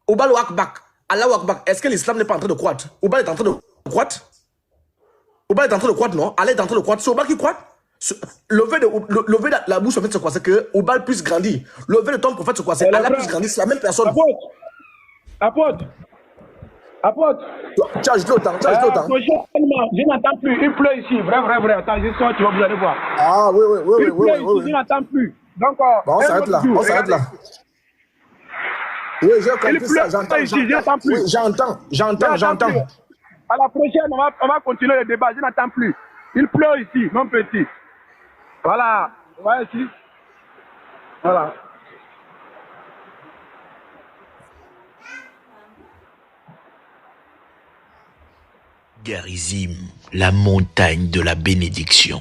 Oubal ou Akbar, Allah ou Akbar. Est-ce que l'islam n'est pas en train de croître? Oubal est en train de croître? Oubal est en train de croître, non? Allah est en train de croître. C'est Oubal qui croît? Lever de la bouche, en fait, c'est quoi? C'est que Oubal puisse grandir. Lever de ton prophète, c'est quoi? C'est Allah puisse grandir. C'est la même personne. Apôtre. Charge l'autre. Je n'entends plus. Il pleut ici. Vrai. Attends, je sors, tu vas vous allez voir. Ah, oui. Il pleut ici, je n'entends plus. Donc, bon, on s'arrête là. Oui, j'ai compris ça. J'entends. Oui, j'entends. À la prochaine, on va continuer le débat. Je n'entends plus. Il pleut ici, mon petit. Voilà. Vous voyez ici. Voilà. Garizim, la montagne de la bénédiction.